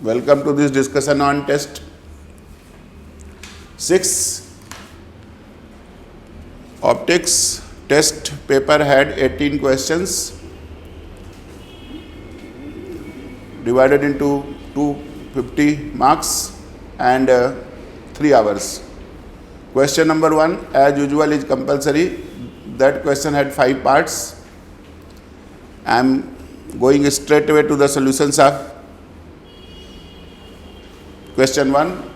Welcome to this discussion on test 6. Optics test paper had 18 questions divided into 250 marks and 3 hours. Question number 1, as usual, is compulsory. That question had 5 parts. I am going straight away to the solutions of question 1.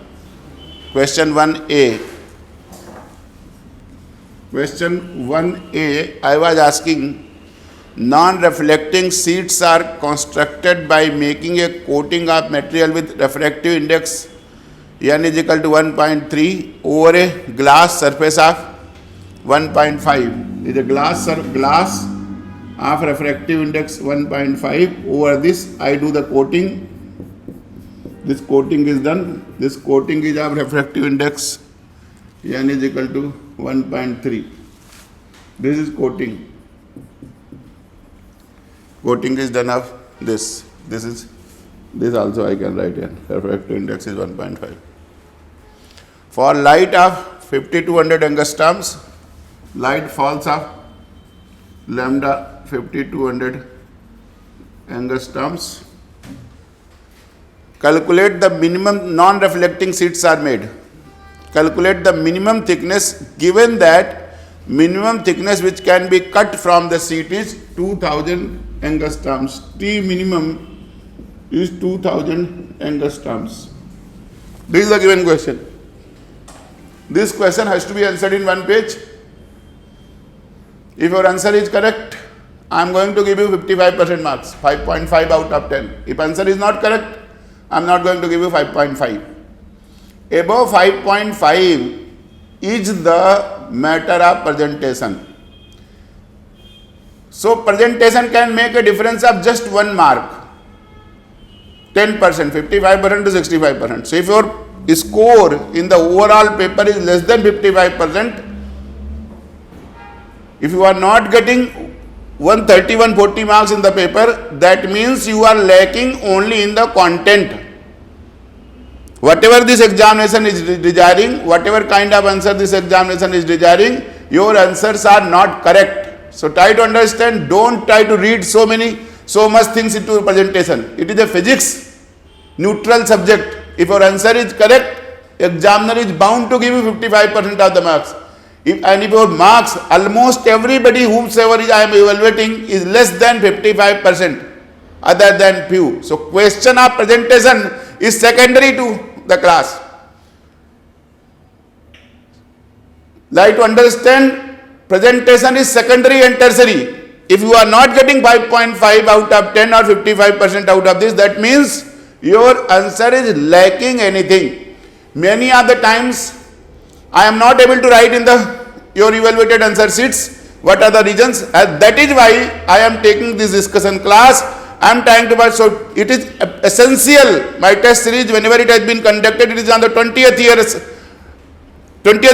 Question 1A. Question 1A, I was asking, non-reflecting sheets are constructed by making a coating of material with refractive index n is equal to 1.3 over a glass surface of 1.5. Is a glass of refractive index 1.5. Over this I do the coating. This coating is done. This coating is of refractive index n is equal to 1.3. This is coating. Coating is done of this. This also I can write here. Refractive index is 1.5. For light of 5200 angstroms, light falls of lambda 5200 angstroms. Calculate the minimum non-reflecting sheets are made. Calculate the minimum thickness, given that minimum thickness which can be cut from the sheet is 2000 angstroms. T minimum is 2000 angstroms. This is the given question. This question has to be answered in 1 page. If your answer is correct, I am going to give you 55% marks, 5.5 out of 10. If answer is not correct, I am not going to give you 5.5. Above 5.5 is the matter of presentation. So presentation can make a difference of just 1 mark, 10%, 55% to 65%. So if your score in the overall paper is less than 55%, if you are not getting 130, 140 marks in the paper, that means you are lacking only in the content. Whatever this examination is desiring, whatever kind of answer this examination is desiring, your answers are not correct. So try to understand, don't try to read so much things into your presentation. It is a physics neutral subject. If your answer is correct, examiner is bound to give you 55% of the marks. If your marks, almost everybody whomsoever I am evaluating is less than 55%, other than few. So question of presentation is secondary to the class. Like to understand, presentation is secondary and tertiary. If you are not getting 5.5 out of 10 or 55% out of this, that means your answer is lacking anything. Many of the times I am not able to write in your evaluated answer sheets what are the reasons. That is why I am taking this discussion class. I am trying to, so it is essential. My test series, whenever it has been conducted, it is on the 20th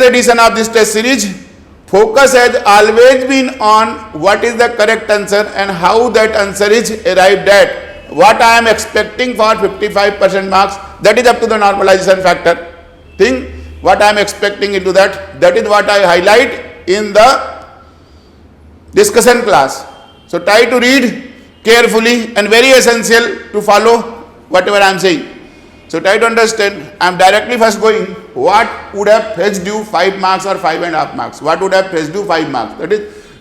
edition of this test series. Focus has always been on what is the correct answer and how that answer is arrived at. What I am expecting for 55% marks, that is up to the normalization factor thing. What I am expecting into that is what I highlight in the discussion class. So try to read carefully, and very essential to follow whatever I am saying. So try to understand. I am directly first going, what would have fetched you 5 marks or 5.5 marks? What would have fetched you 5 marks?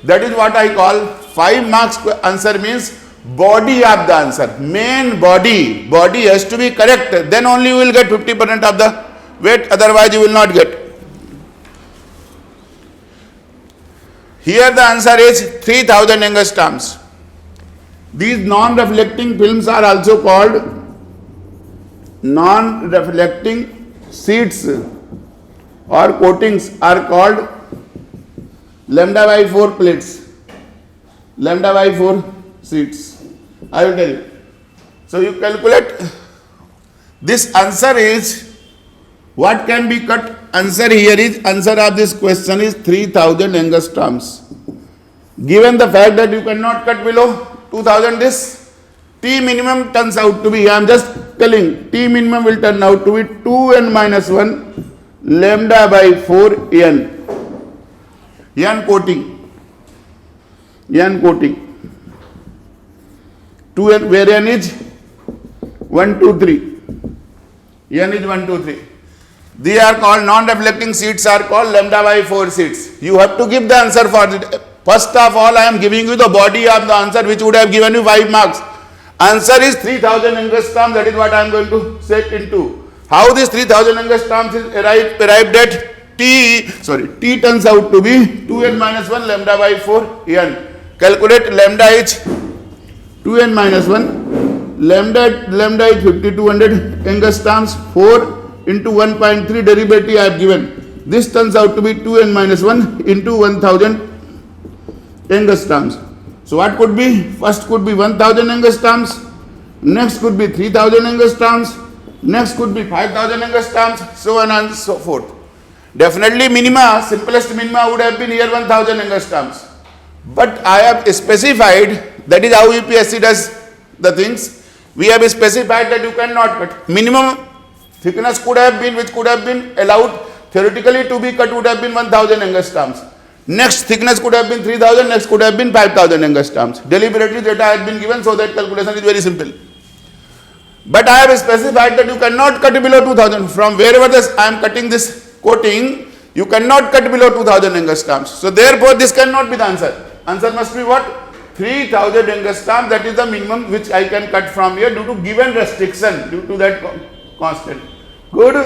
That is what I call 5 marks answer means body of the answer. Main body has to be correct. Then only you will get 50% of the weight, otherwise you will not get. Here the answer is 3000 angstroms. These non-reflecting films are also called non-reflecting sheets or coatings are called lambda by 4 plates, lambda by 4 sheets. I will tell you. So you calculate. This answer is, what can be cut? Answer here is, answer of this question is 3000 angstroms. Given the fact that you cannot cut below 2000, this T minimum turns out to be, I am just telling T minimum will turn out to be 2n minus 1 lambda by 4 n. N coating. 2n, where n is 1, 2, 3. N is 1, 2, 3. They are called non-reflecting sheets are called lambda by 4 sheets. You have to give the answer for it. First of all, I am giving you the body of the answer which would have given you 5 marks. Answer is 3000 angstroms. That is what I am going to set into. How this 3000 angstroms is arrived at T turns out to be 2n minus 1 lambda by 4 n. Calculate lambda is 2n minus 1. Lambda is 5200 angstroms. 4 into 1.3 derivative I have given. This turns out to be 2n minus 1 into 1000 angstroms. So what could be? First could be 1000 angstroms. Next could be 3000 angstroms. Next could be 5000 angstroms. So on and so forth. Definitely minima, simplest minima would have been here 1000 angstroms. But I have specified, that is how UPSC does the things. We have specified that you cannot cut. Minimum thickness could have been, which could have been allowed theoretically to be cut, would have been 1000 angstroms. Next thickness could have been 3000, next could have been 5000 angstroms. Deliberately data has been given so that calculation is very simple. But I have specified that you cannot cut below 2000. From wherever I am cutting this coating, you cannot cut below 2000 angstroms. So therefore this cannot be the answer. Answer must be what? 3000 angstroms. That is the minimum which I can cut from here due to given restriction, due to that constant. Good.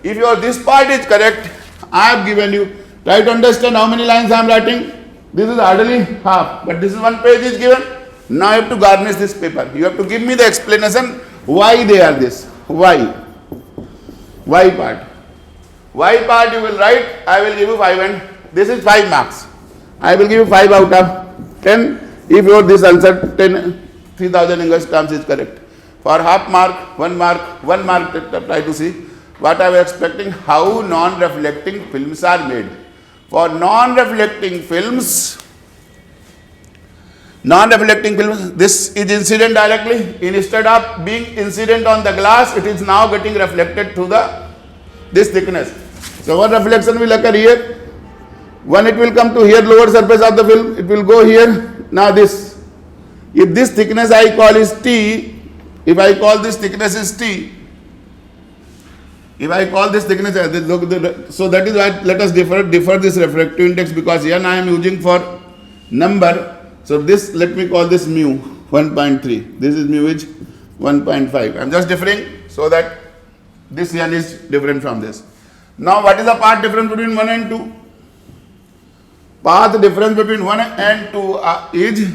If this part is correct, I have given you. Try to understand how many lines I am writing. This is hardly half, but this is one page is given. Now you have to garnish this paper. You have to give me the explanation why they are this. Why? Why part? Why part you will write. I will give you 5 and this is 5 marks. I will give you 5 out of 10 if your this answer 3000 angstroms is correct. For half mark, 1 mark, 1 mark try to see what I was expecting, how non-reflecting films are made. For non-reflecting films, this is incident directly. Instead of being incident on the glass, it is now getting reflected through this thickness. So one reflection will occur here. One it will come to here, lower surface of the film. It will go here. Now this. If this thickness I call is T, if I call this thickness is T, if I call this thickness, so that is why let us defer this refractive index, because n I am using for number. So this, let me call this mu 1.3. This is mu is 1.5. I am just differing so that this n is different from this. Now what is the path difference between 1 and 2? Path difference between 1 and 2 is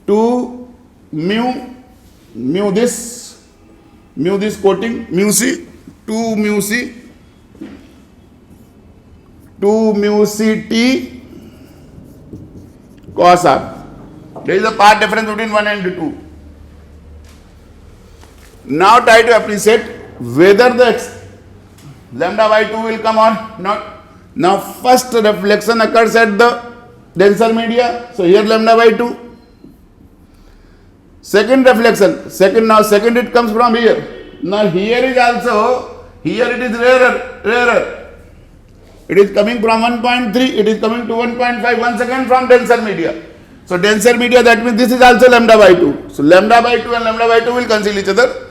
2 mu this coating, mu c, 2 mu c t cos r. There is a path difference between 1 and 2. Now try to appreciate whether the lambda by 2 will come or not. Now first reflection occurs at the denser media. So here lambda by 2. Second reflection, second it comes from here. Now here is also, here it is rarer. It is coming from 1.3, it is coming to 1.5, once again from denser media. So denser media, that means this is also lambda by 2. So lambda by 2 and lambda by 2 will cancel each other.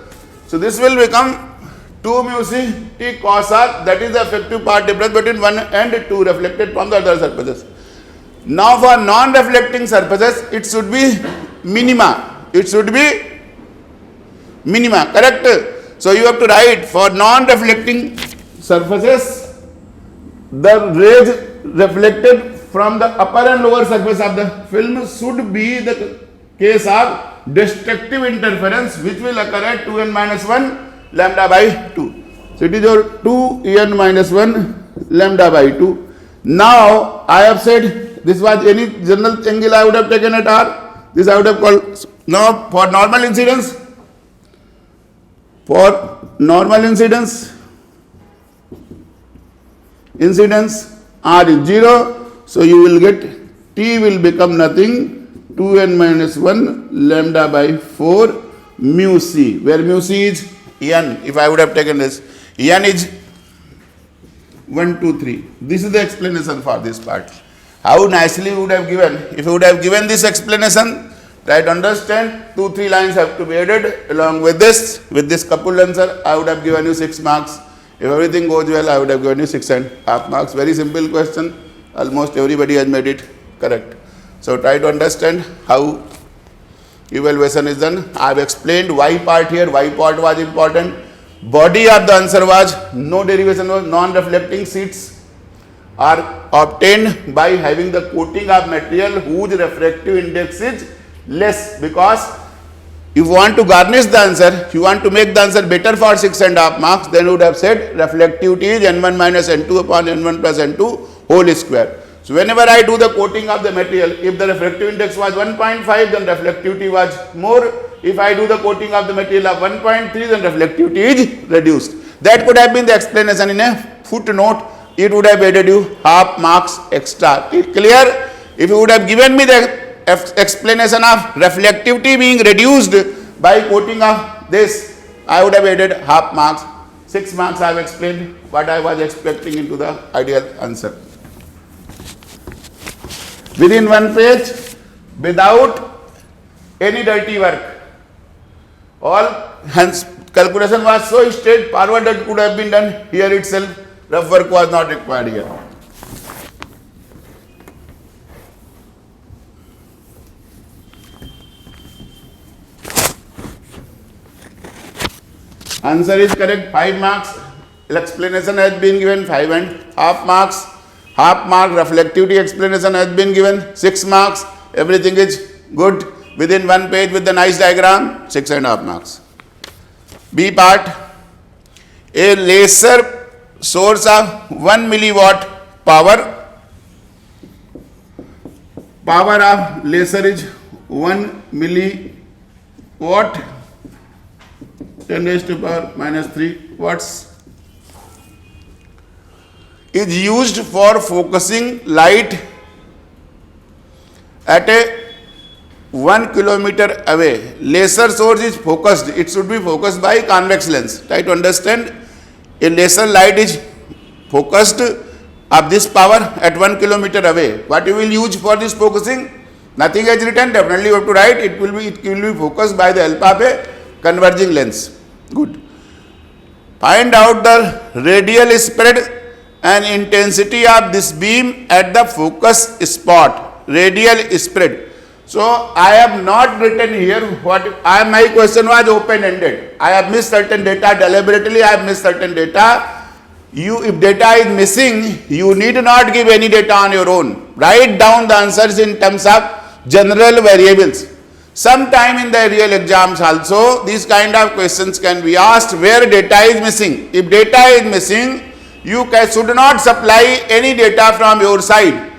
So this will become 2 mu c t cos r, that is the effective path difference between 1 and 2 reflected from the other surfaces. Now for non-reflecting surfaces, it should be minima. It should be minima, correct? So you have to write for non-reflecting surfaces, the rays reflected from the upper and lower surface of the film should be the case of destructive interference, which will occur at 2n minus 1 lambda by 2. So it is your 2n minus 1 lambda by 2. Now I have said this was any general angle I would have taken at r. This I would have called. Now for normal incidence, incidence r is 0, so you will get t will become nothing, 2n minus 1 lambda by 4 mu c, where mu c is n. If I would have taken this, n is 1, 2, 3. This is the explanation for this part. How nicely you would have given. If you would have given this explanation, try to understand, 2, 3 lines have to be added along with this coupled answer. I would have given you 6 marks. If everything goes well, I would have given you 6.5 marks. Very simple question. Almost everybody has made it correct. So try to understand how evaluation is done. I have explained why part here, why part was important. Body of the answer was, no derivation was, non-reflecting sheets are obtained by having the coating of material whose refractive index is less, because if you want to garnish the answer, you want to make the answer better for 6.5 marks, then you would have said reflectivity is n1 minus n2 upon n1 plus n2 whole square. So whenever I do the coating of the material, if the refractive index was 1.5, then reflectivity was more. If I do the coating of the material of 1.3, then reflectivity is reduced. That could have been the explanation in a footnote. It would have added you half marks extra. It clear? If you would have given me the explanation of reflectivity being reduced by coating of this, I would have added half marks. 6 marks I have explained what I was expecting into the ideal answer. Within 1 page, without any dirty work. All hence calculation was so straightforward that could have been done here itself. Rough work was not required here. Answer is correct, 5 marks. Explanation has been given, 5.5 marks. Half mark reflectivity explanation has been given, 6 marks. Everything is good. Within 1 page with the nice diagram, 6.5 marks. B part, a laser source of 1 milliwatt power. Power of laser is 1 milliwatt, 10 raised to power minus 3 watts. Is used for focusing light at a 1 kilometer away. Laser source is focused. It should be focused by convex lens. Try to understand. A laser light is focused of this power at 1 kilometer away. What you will use for this focusing? Nothing is written. Definitely you have to write. It will be focused by the help of a converging lens. Good. Find out the radial spread and intensity of this beam at the focus spot. Radial spread. So I have not written here what my question was open ended. I have missed certain data deliberately. I have missed certain data. If data is missing, you need not give any data on your own. Write down the answers in terms of general variables. Sometime in the real exams also, these kind of questions can be asked where data is missing. If data is missing, you should not supply any data from your side.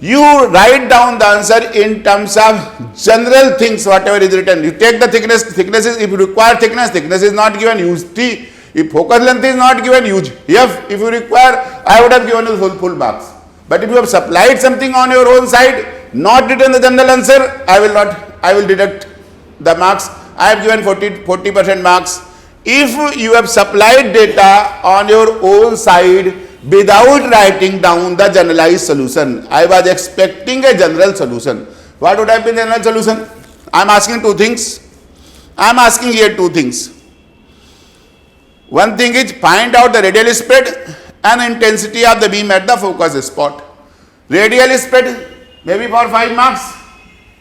You write down the answer in terms of general things, whatever is written. You take the thickness is, if you require thickness is not given, use T. If focus length is not given, use F. If you require, I would have given you full marks. But if you have supplied something on your own side, not written the general answer, I will deduct the marks. I have given 40% marks. If you have supplied data on your own side without writing down the generalized solution, I was expecting a general solution. What would have been the general solution? I am asking two things. I am asking here two things. One thing is find out the radial spread and intensity of the beam at the focus spot. Radial spread maybe for 5 marks.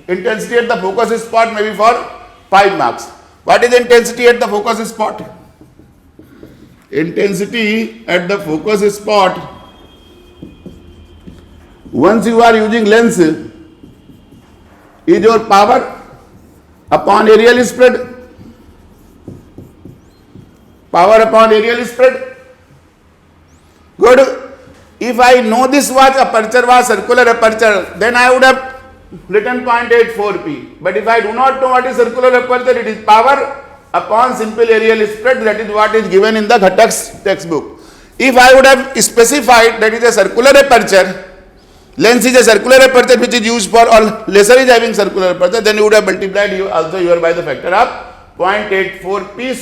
Intensity at the focus spot maybe for 5 marks. What is the intensity at the focus spot? Intensity at the focus spot, once you are using lens, is your power upon aerial spread. Power upon aerial spread. Good. If I know this was aperture was circular aperture, then I would have written 0.84p. But if I do not know what is circular aperture, it is power upon simple aerial spread. That is what is given in the Ghatak's textbook. If I would have specified that is a circular aperture, lens is a circular aperture which is used for all, laser is having circular aperture, then you would have multiplied also here by the factor of 0.84 p,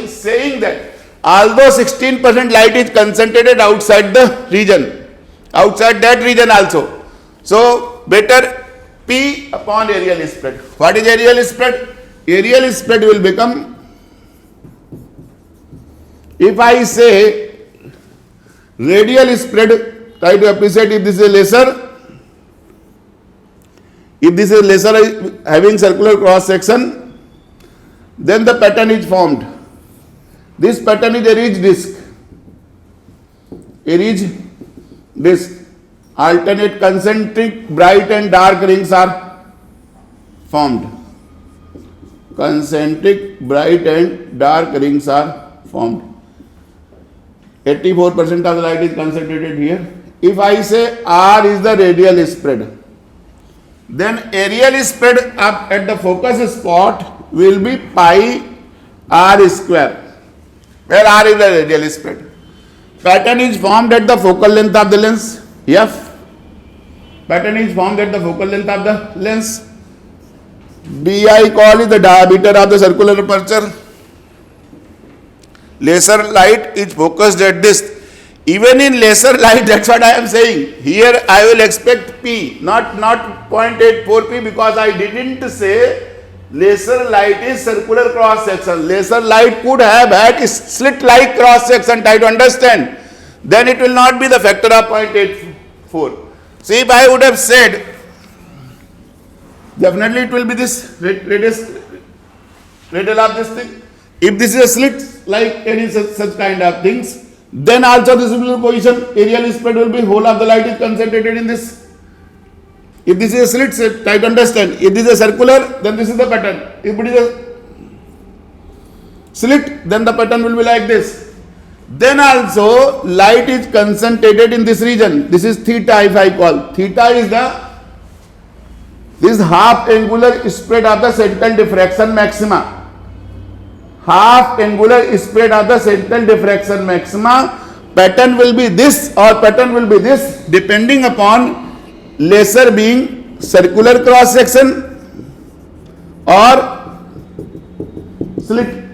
saying that although 16% light is concentrated outside the region, outside that region also, so better P upon aerial spread. What is aerial spread? Aerial spread will become, if I say radial spread, try to appreciate if this is a laser. If this is laser having circular cross section, then the pattern is formed. This pattern is a ridge disc. A ridge disc. Alternate concentric bright and dark rings are formed. Concentric bright and dark rings are formed. 84% of the light is concentrated here. If I say R is the radial spread, then aerial spread up at the focus spot will be pi r square, where r is the radial spread. Pattern is formed at the focal length of the lens, F. Pattern is formed at the focal length of the lens. D I call is the diameter of the circular aperture. Laser light is focused at this. Even in laser light, that's what I am saying. Here I will expect P, not 0.84 P, because I didn't say laser light is circular cross section. Laser light could have had slit like cross section, try to understand. Then it will not be the factor of 0.84. See, if I would have said, definitely it will be this radial of this thing. If this is a slit like any such kind of things, then also this will be the position. Aerial spread will be whole of the light is concentrated in this. If this is a slit, try to understand. If this is a circular, then this is the pattern. If it is a slit, then the pattern will be like this. Then also light is concentrated in this region. This is theta, if I call. Theta is this half angular spread of the central diffraction maxima. Half angular spread of the central diffraction maxima. Pattern will be this or pattern will be this, depending upon laser being circular cross section or slit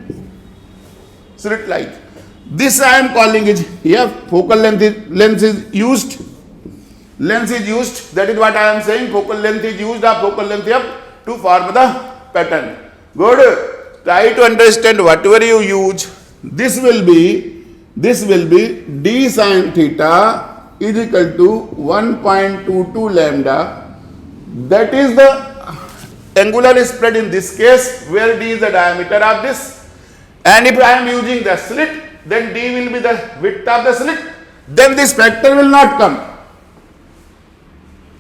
light. This I am calling is here focal length is used. Lens is used. That is what I am saying. Focal length is used or focal length to form the pattern. Good. Try to understand whatever you use. This will be d sin theta is equal to 1.22 lambda. That is the angular spread in this case, where d is the diameter of this. And if I am using the slit, then d will be the width of the slit. Then this factor will not come.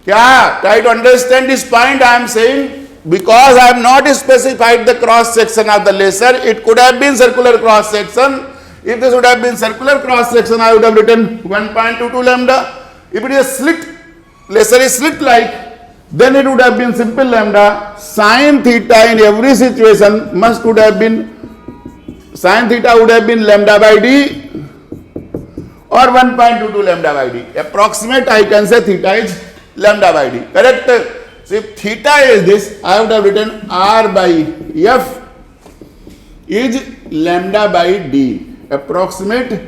Yeah, try to understand this point. I am saying, because I have not specified the cross section of the laser, it could have been circular cross section. If this would have been circular cross section, I would have written 1.22 lambda. If it is a slit, laser is slit like, then it would have been simple lambda. Sin theta in every situation would have been, sin theta would have been lambda by d or 1.22 lambda by d. Approximate, I can say theta is lambda by d. Correct? So if theta is this, I would have written r by f is lambda by d. Approximate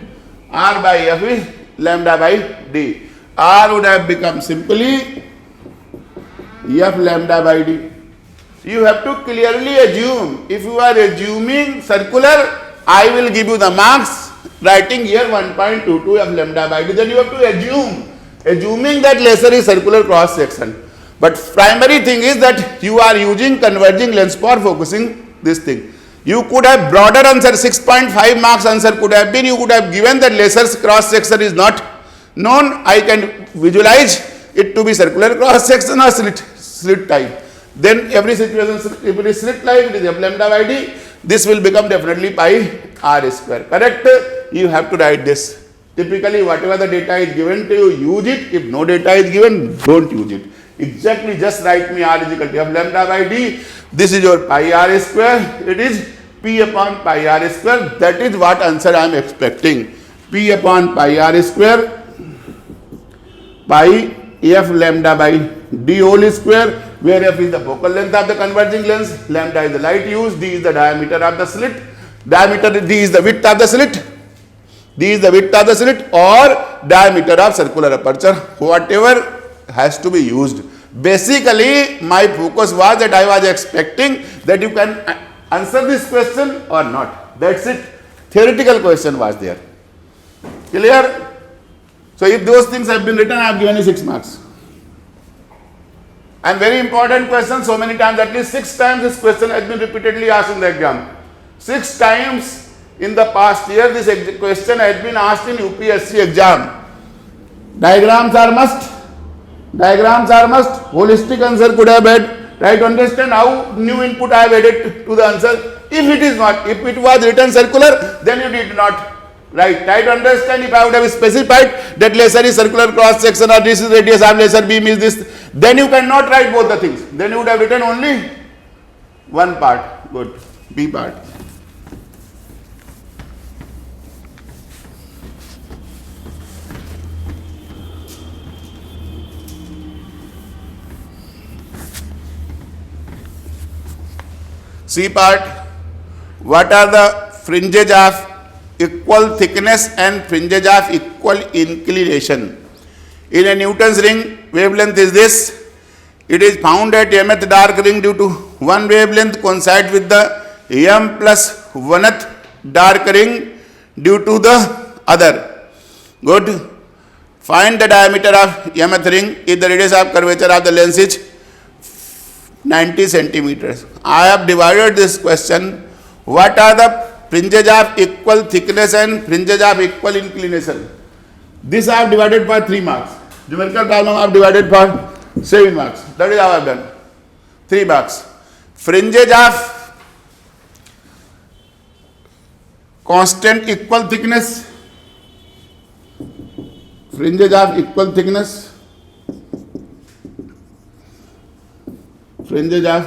r by f is lambda by d. R would have become simply f lambda by d. You have to clearly assume. If you are assuming circular, I will give you the marks writing here 1.22 f lambda by d. Then you have to assume. Assuming that laser is circular cross section. But primary thing is that you are using converging lens for focusing this thing. You could have broader answer, 6.5 marks answer could have been, you could have given that laser's cross section is not known. I can visualize it to be circular cross section or slit type. Then every situation, if it is slit like, it is f lambda by d. This will become definitely pi r square. Correct? You have to write this. Typically, whatever the data is given to you, use it. If no data is given, don't use it. Exactly, just write me r is equal to f lambda by d. This is your pi r square. It is p upon pi r square. That is what answer I am expecting. P upon pi r square, pi f lambda by d whole square. where f is the focal length of the converging lens, lambda is the light used, d is the diameter of the slit, d is the width of the slit, d is the width of the slit or diameter of circular aperture, whatever has to be used. Basically, my focus was that I was expecting that you can answer this question or not. That's it. Theoretical question was there. Clear? So if those things have been written, I have given you 6 marks. And very important question, so many times, at least 6 times this question has been repeatedly asked in the exam. 6 times in the past year this question has been asked in UPSC exam. Diagrams are must. Diagrams are must. Holistic answer could have had. Try to understand how new input I have added to the answer. If it is not, if it was written circular, then you did not write. Try to understand if I would have specified that laser is circular cross section or this is radius of laser beam is this, then you cannot write both the things. Then you would have written only one part. Good. B part. C part, what are the fringes of equal thickness and fringes of equal inclination? In a Newton's ring, wavelength is this. It is found at mth dark ring due to one wavelength coincides with the m plus 1th dark ring due to the other. Good. Find the diameter of mth ring if the radius of curvature of the lens is 90 centimeters. I have divided this question. What are the fringes of equal thickness and fringes of equal inclination? This I have divided for 3 marks. Numerical problem I have divided for 7 marks. That is how I have done. 3 marks. Fringes of constant equal thickness. Fringes of equal thickness. Fringes of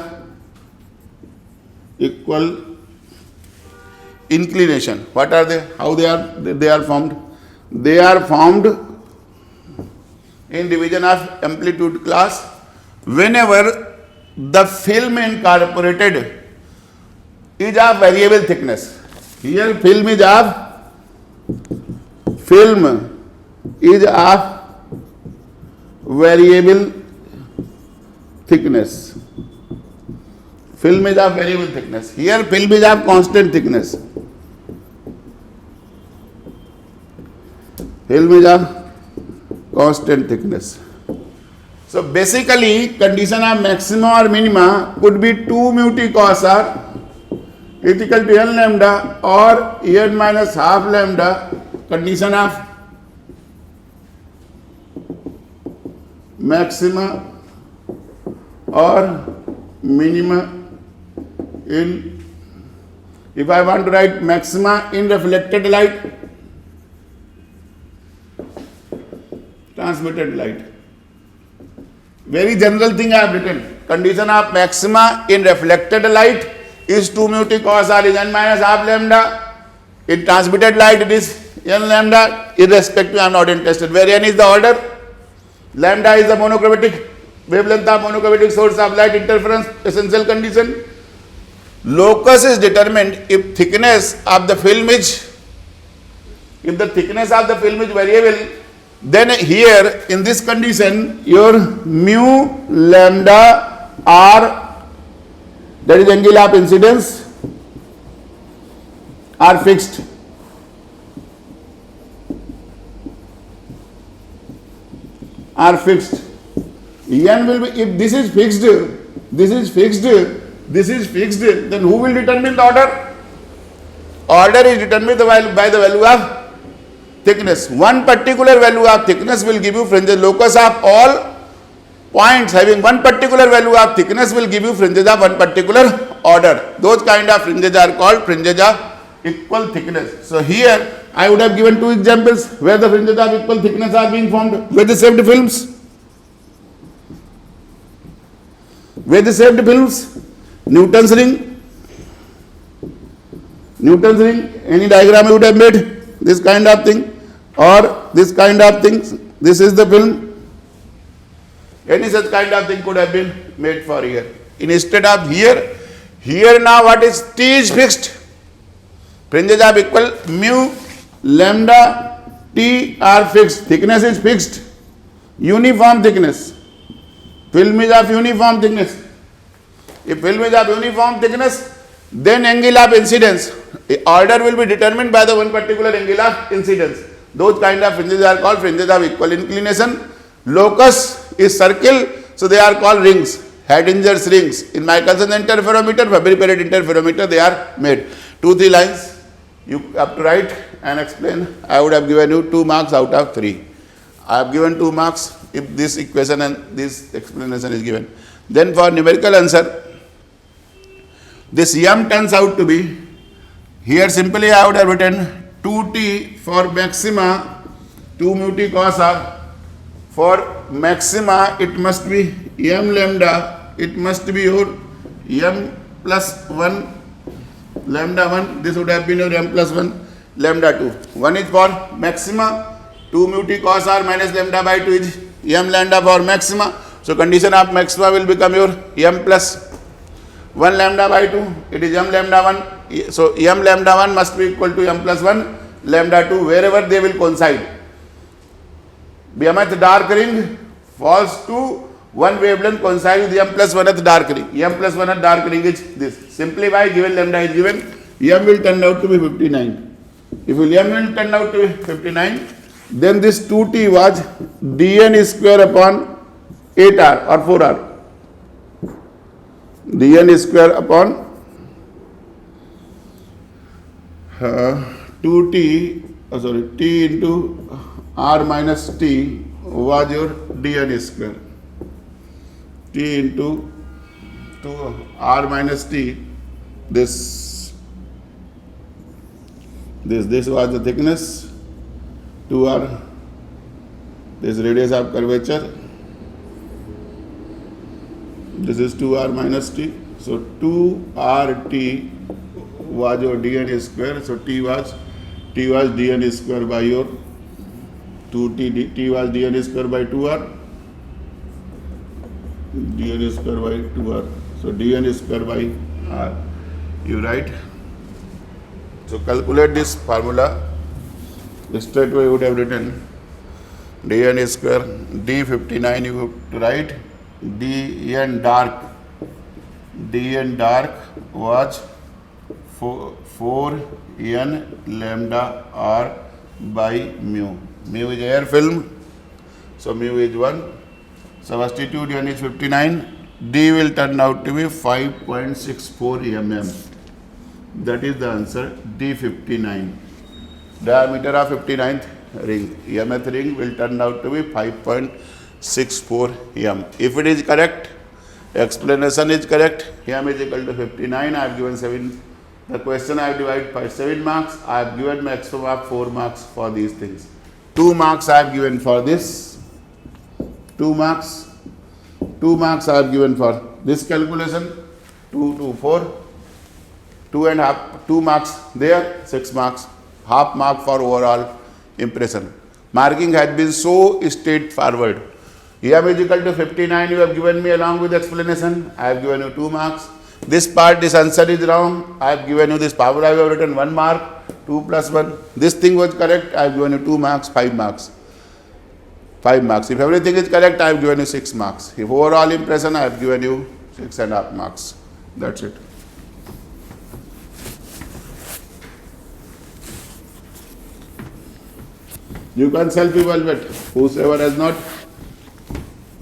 equal inclination. What are they? How they are? They are formed. They are formed in division of amplitude class whenever the film incorporated is of variable thickness. Here film is of variable thickness. Film is of variable thickness. Here film is of constant thickness. Film is of constant thickness. So basically condition of maxima or minima could be 2 mu t cos r equal to n lambda or n minus half lambda. Condition of maxima or minima in, if I want to write maxima in reflected light, transmitted light. Very general thing I have written. Condition of maxima in reflected light is 2 mu t cos r is n minus half lambda. In transmitted light it is n lambda, irrespective I am not interested. Where n is the order, lambda is the monochromatic wavelength of monochromatic source of light interference essential condition. Locus is determined if thickness of the film is, if the thickness of the film is variable, then here in this condition your mu lambda r, that is angle of incidence, are fixed. Are fixed. N will be, if this is fixed, this is fixed, this is fixed, then who will determine the order? Order is determined by the value of thickness. One particular value of thickness will give you fringes. Locus of all points having one particular value of thickness will give you fringes of one particular order. Those kind of fringes are called fringes of equal thickness. So here I would have given 2 examples where the fringes of equal thickness are being formed with the shaped films. With the shaped films, Newton's ring, any diagram you would have made, this kind of thing or this kind of things. This is the film. Any such kind of thing could have been made for here. Instead of here now what is T is fixed. Fringes are equal, mu, lambda, T are fixed. Thickness is fixed. Uniform thickness. Film is of uniform thickness. If film is of uniform thickness, then angle of incidence, order will be determined by the one particular angle of incidence. Those kind of fringes are called fringes of equal inclination. Locus is circle, so they are called rings, Hedinger's rings. In Michelson interferometer, Fabry-Perot interferometer, they are made. 2-3 lines you have to write and explain. I would have given you 2 marks out of 3. I have given 2 marks if this equation and this explanation is given. Then for numerical answer, this m turns out to be, here simply I would have written 2t for maxima, 2 mu t cos r. For maxima it must be m lambda, it must be your m plus 1 lambda 1, this would have been your m plus 1 lambda 2. One is for maxima, 2 mu t cos r minus lambda by 2 is m lambda for maxima. So condition of maxima will become your m plus 1 lambda by 2, it is m lambda 1. So m lambda 1 must be equal to m plus 1 lambda 2 wherever they will coincide. Mth dark ring falls to one wavelength coincides with m plus 1th dark ring. M plus 1th dark ring is this. Simply by given lambda is given, m will turn out to be 59. If m will turn out to be 59, then this 2t was dn square upon 8r or 4r. dn square upon 2t, t into r minus t was your dn square. T into 2 r minus t, this was the thickness, 2r, this radius of curvature, this is 2r minus t. So 2rt was your dn square. So t was dn square by your 2t, t was dn square by 2r, dn square by 2r. So dn square by r, you write. So calculate this formula. Straight away you would have written dn square, d59 you have to write, dn dark was 4n lambda r by mu. Mu is air film, so mu is 1. Substitute n is 59, d will turn out to be 5.64 mm. That is the answer, d59. Diameter of 59th ring, mth ring will turn out to be 5.64 m. If it is correct, explanation is correct, m is equal to 59, I have given 7. The question I have divided by 7 marks, I have given maximum of 4 marks for these things. 2 marks I have given for this, 2 marks I have given for this calculation, 2 to 4, 2 marks there, 6 marks, half mark for overall impression. Marking has been so straightforward. m is equal to 59 you have given me along with explanation, I have given you 2 marks. This part, this answer is wrong, I have given you this power, I have written 1 mark, 2 plus 1. This thing was correct, I have given you 2 marks, 5 marks. 5 marks. If everything is correct, I have given you 6 marks. If overall impression, I have given you 6.5 marks. That's it. You can self-evaluate. Whosoever has not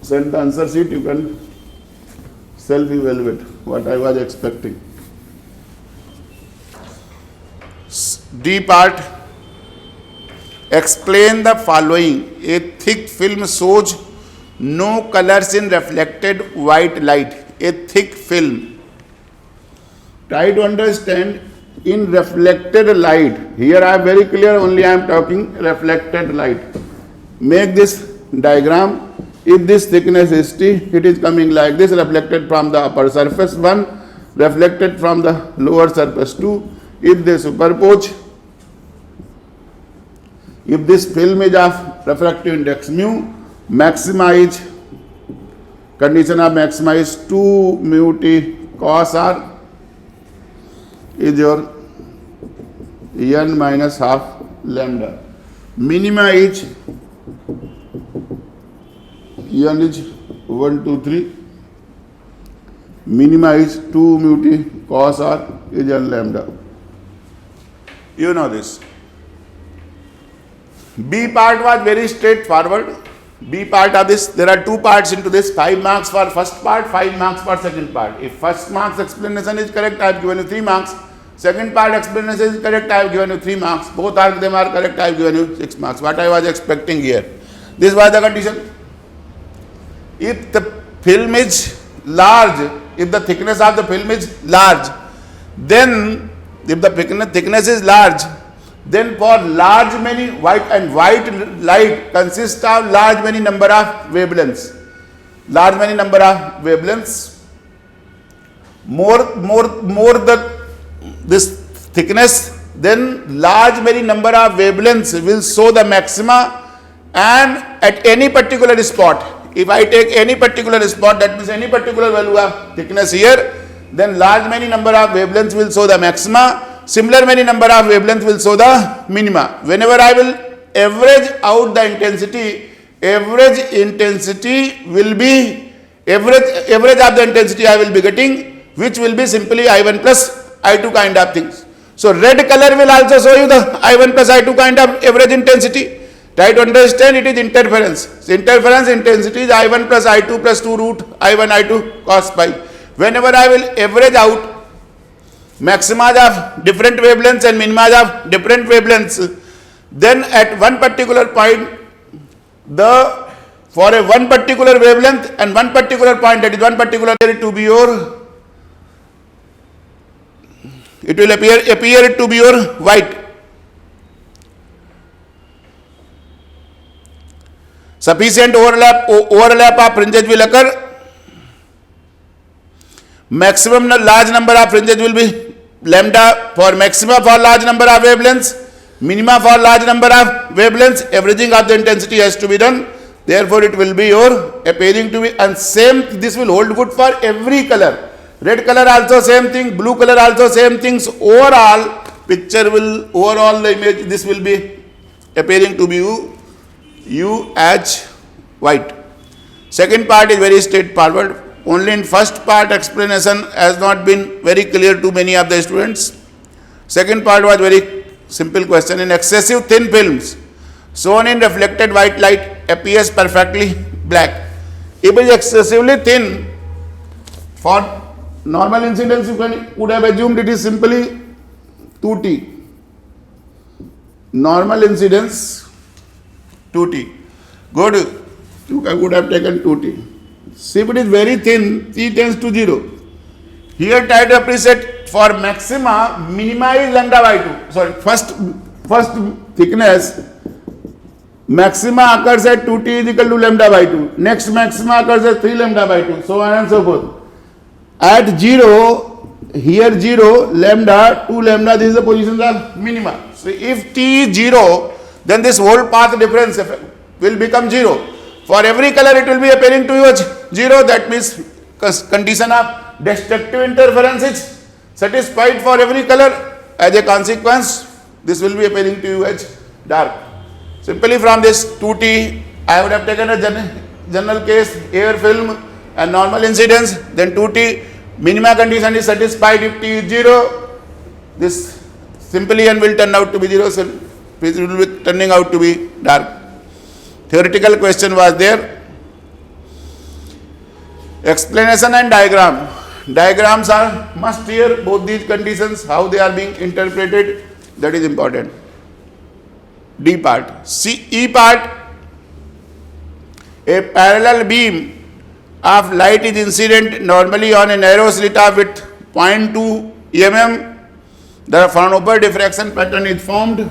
sent the answer sheet, you can self-evaluate what I was expecting. D part. Explain the following. A thick film shows no colors in reflected white light. A thick film. Try to understand in reflected light. Here I am very clear, only I am talking reflected light. Make this diagram. If this thickness is T, it is coming like this, reflected from the upper surface 1, reflected from the lower surface 2. If they superpose, if this film is of refractive index mu, maxima is condition of maxima is 2 mu t cos r is your n minus half lambda. Minima is n is 1, 2, 3. Minima is 2 mu t cos r is n lambda. You know this. B part was very straightforward. B part of this, there are two parts into this, 5 marks for first part, 5 marks for second part. If first marks explanation is correct, I have given you 3 marks. Second part explanation is correct, I have given you 3 marks. Both of them are correct, I have given you 6 marks. What I was expecting here. This was the condition. If the film is large, if the thickness of the film is large, then if the thickness is large, then for large many white light consists of large many number of wavelengths. Large many number of wavelengths. More this thickness, then large many number of wavelengths will show the maxima, and at any particular spot. If I take any particular spot, that means any particular value of thickness here, then large many number of wavelengths will show the maxima. Similar many number of wavelengths will show the minima. Whenever I will average out the intensity, average will be average of the intensity I will be getting, which will be simply I1 plus I2 kind of things. So red color will also show you the I1 plus I2 kind of average intensity. Try to understand, it is interference. So interference intensity is I1 plus I2 plus 2 root I1 I2 cos pi. Whenever I will average out maxima of different wavelengths and minima of different wavelengths, then at one particular point, for a one particular wavelength and one particular point, that is one particular to be your, it will appear to be your white. Sufficient overlap of fringes will occur. Maximum large number of fringes will be lambda for maxima for large number of wavelengths, minima for large number of wavelengths. Averaging of the intensity has to be done. Therefore, it will be your appearing to be, and same this will hold good for every color. Red color also same thing, blue color also same things. Overall picture will, overall the image, this will be appearing to be you as white. Second part is very straightforward. Only in first part explanation has not been very clear to many of the students. Second part was very simple question. In excessive thin films shown in reflected white light appears perfectly black. If it is excessively thin, for normal incidence you would have assumed it is simply 2t. Normal incidence 2t. Good. You would have taken 2t. See, if it is very thin, t tends to 0. Here try to appreciate for maxima, minima is lambda by 2. Sorry, first thickness, maxima occurs at 2t is equal to lambda by 2. Next maxima occurs at 3 lambda by 2. So on and so forth. At 0, here 0, lambda, 2 lambda, this is the position of minima. So if t is 0, then this whole path difference will become 0. For every color it will be appearing to you as 0. That means condition of destructive interference is satisfied for every color. As a consequence, this will be appearing to you as dark. Simply from this 2t, I would have taken a general case, air film and normal incidence, then 2t, minima condition is satisfied if t is 0. This simply n will turn out to be 0, so it will be turning out to be dark. Theoretical question was there. Explanation and diagram. Diagrams are must here, both these conditions, how they are being interpreted, that is important. D part. E part. A parallel beam of light is incident normally on a narrow slit of width 0.2 mm. The Fraunhofer diffraction pattern is formed.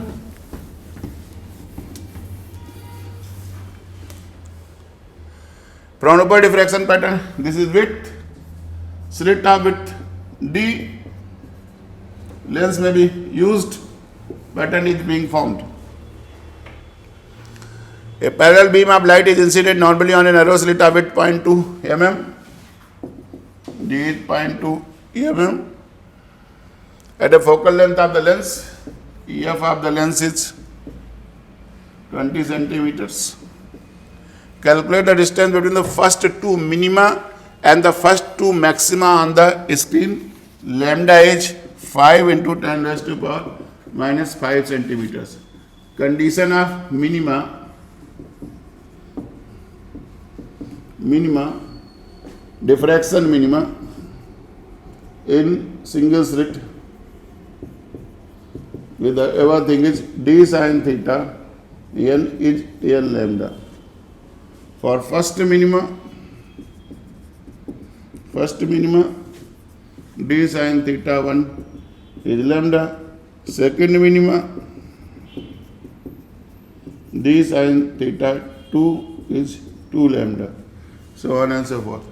Fraunhofer diffraction pattern, this is width, slit of width d, lens may be used, pattern is being formed. A parallel beam of light is incident normally on a narrow slit of width 0.2 mm. D is 0.2 mm. At a focal length of the lens, EF of the lens is 20 centimeters. Calculate the distance between the first two minima and the first two maxima on the screen. Lambda is 5 into 10 raised to power minus 5 centimeters. Condition of minima, diffraction minima in single slit with the above thing is d sin theta, n is n lambda. For first minima, d sin theta 1 is lambda. Second minima, d sin theta 2 is 2 lambda. So on and so forth.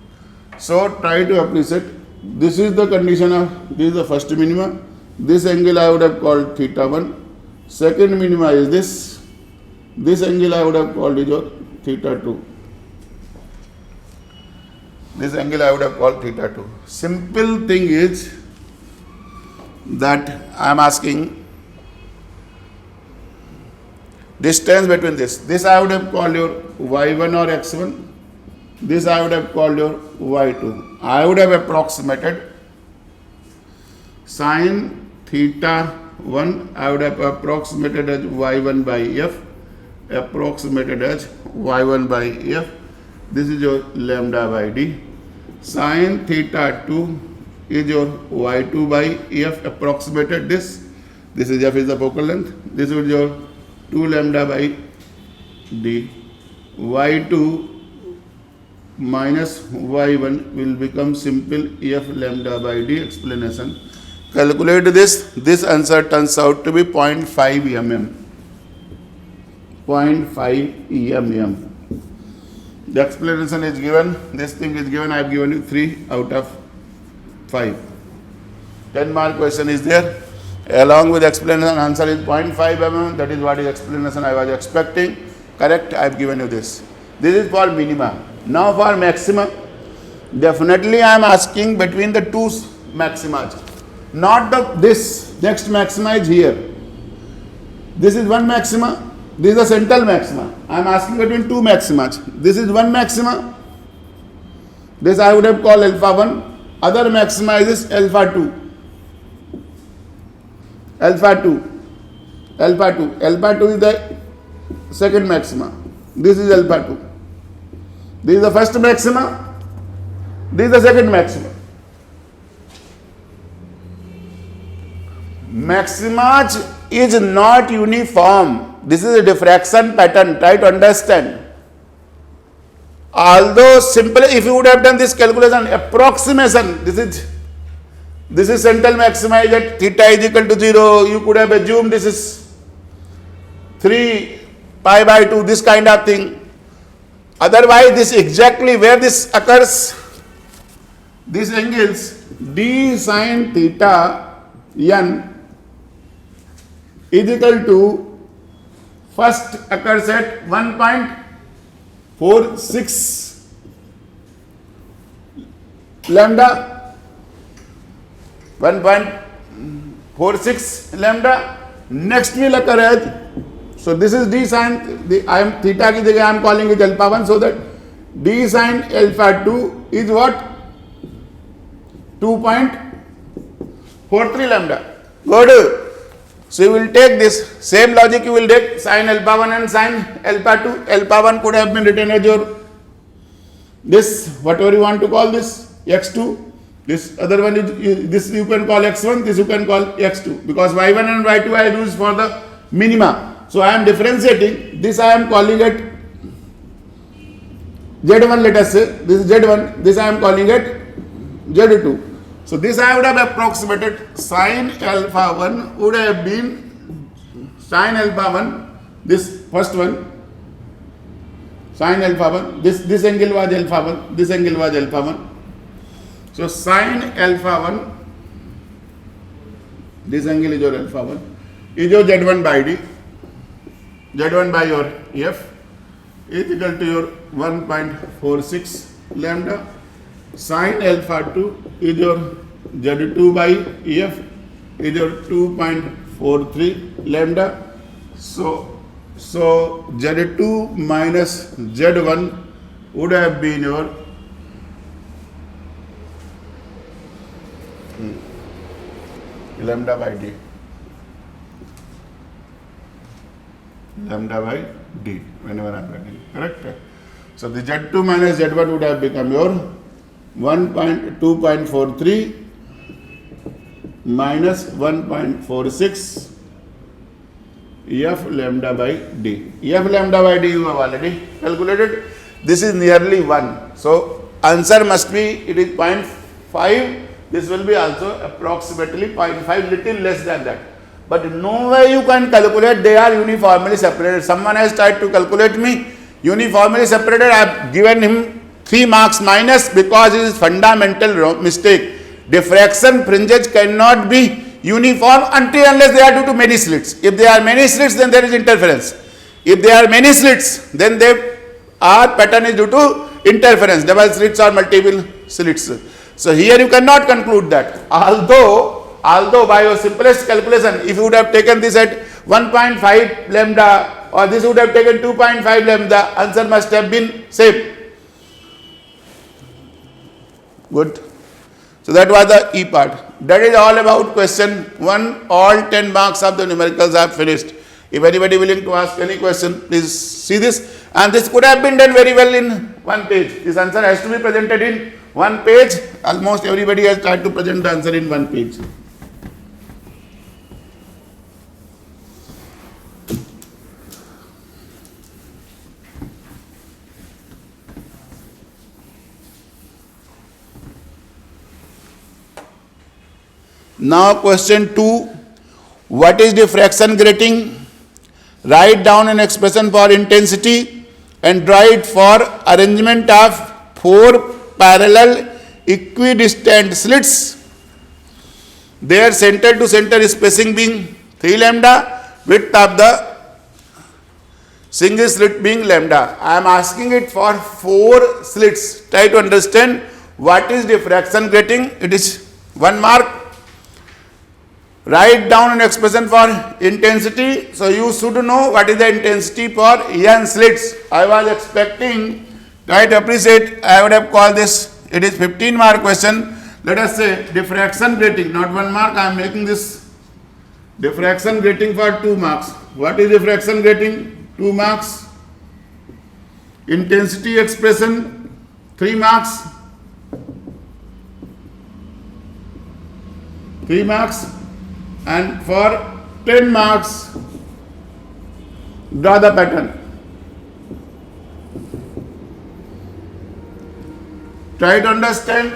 So try to appreciate. This is the condition of, this is the first minima. This angle I would have called theta 1. Second minima is this. This angle I would have called is your theta 2. This angle I would have called theta 2. Simple thing is that I am asking distance between this. This I would have called your y1 or x1. This I would have called your y2. I would have approximated sin theta 1. I would have approximated as y1 by f. Approximated as y1 by f. This is your lambda by d. Sin theta 2 is your y2 by f. Approximated this. This is f is the focal length. This is your 2 lambda by d. y2 minus y1 will become simple f lambda by d. Explanation. Calculate this. This answer turns out to be 0.5 mm. 0.5 mm. The explanation is given. This thing is given. I have given you 3 out of 5. 10 mark question is there. Along with explanation, answer is 0.5 mm. That is what is explanation I was expecting. Correct. I have given you this. This is for minima. Now for maxima. Definitely I am asking between the two maximas. Not this. Next maxima is here. This is one maxima. This is the central maxima. I am asking between two maximas. This is one maxima. This I would have called alpha 1. Other maxima is this alpha 2. Alpha 2. Alpha 2. Alpha 2 is the second maxima. This is alpha 2. This is the first maxima. This is the second maxima. Maxima is not uniform. This is a diffraction pattern. Try to understand. Although simple, if you would have done this calculation, approximation, this is central maxima is at theta is equal to 0. You could have assumed this is 3 pi by 2, this kind of thing. Otherwise, this exactly where this occurs, these angles d sin theta n is equal to first occurs at 1.46 lambda, 1.46 lambda. Next will occur as, so this is d sin, I am theta ki jagah I am calling it alpha 1, so that d sin alpha 2 is what? 2.43 lambda. Good. So you will take this same logic, you will take sin alpha 1 and sin alpha 2. Alpha 1 could have been written as your this, whatever you want to call this, x2. This other one is, this you can call x1, this you can call x2, because y1 and y2 I use for the minima. So I am differentiating. This I am calling it z1, let us say. This is z1. This I am calling it z2. So this I would have approximated. Sin alpha 1 would have been sin alpha 1. This first one. Sin alpha 1. This angle was alpha 1. This angle was alpha 1. So sin alpha 1. This angle is your alpha 1. Is your z1 by d. Z1 by your f. is equal to your 1.46 lambda. Sin alpha 2 is your Z2 by F is your 2.43 lambda. So Z2 minus Z1 would have been your lambda by D. Lambda by D whenever I am writing. Correct? So the Z2 minus Z1 would have become your 2.43 minus 1.46 F lambda by D. F lambda by D you have already calculated. This is nearly 1. So answer must be, it is 0.5. This will be also approximately 0.5, little less than that. But no way you can calculate, they are uniformly separated. Someone has tried to calculate me uniformly separated. I have given him 3 marks minus because it is fundamental mistake. Diffraction fringes cannot be uniform until unless they are due to many slits. If they are many slits, then there is interference. If they are many slits, then our pattern is due to interference, double slits or multiple slits. So here you cannot conclude that. Although by your simplest calculation, if you would have taken this at 1.5 lambda or this would have taken 2.5 lambda, answer must have been same. Good. So that was the E part. That is all about question 1. All 10 marks of the numericals are finished. If anybody willing to ask any question, please see this. And this could have been done very well in 1 page. This answer has to be presented in 1 page. Almost everybody has tried to present the answer in 1 page. Now question 2, what is diffraction grating? Write down an expression for intensity and draw it for arrangement of 4 parallel equidistant slits. Their center to center spacing being 3 lambda, width of the single slit being lambda. I am asking it for 4 slits. Try to understand what is diffraction grating. It is 1 mark. Write down an expression for intensity. So you should know what is the intensity for n slits. I was expecting, try to appreciate, I would have called this, it is 15 mark question. Let us say diffraction grating, not 1 mark, I am making this diffraction grating for 2 marks. What is diffraction grating? 2 marks. Intensity expression 3 marks. 3 marks. And for 10 marks, draw the pattern. Try to understand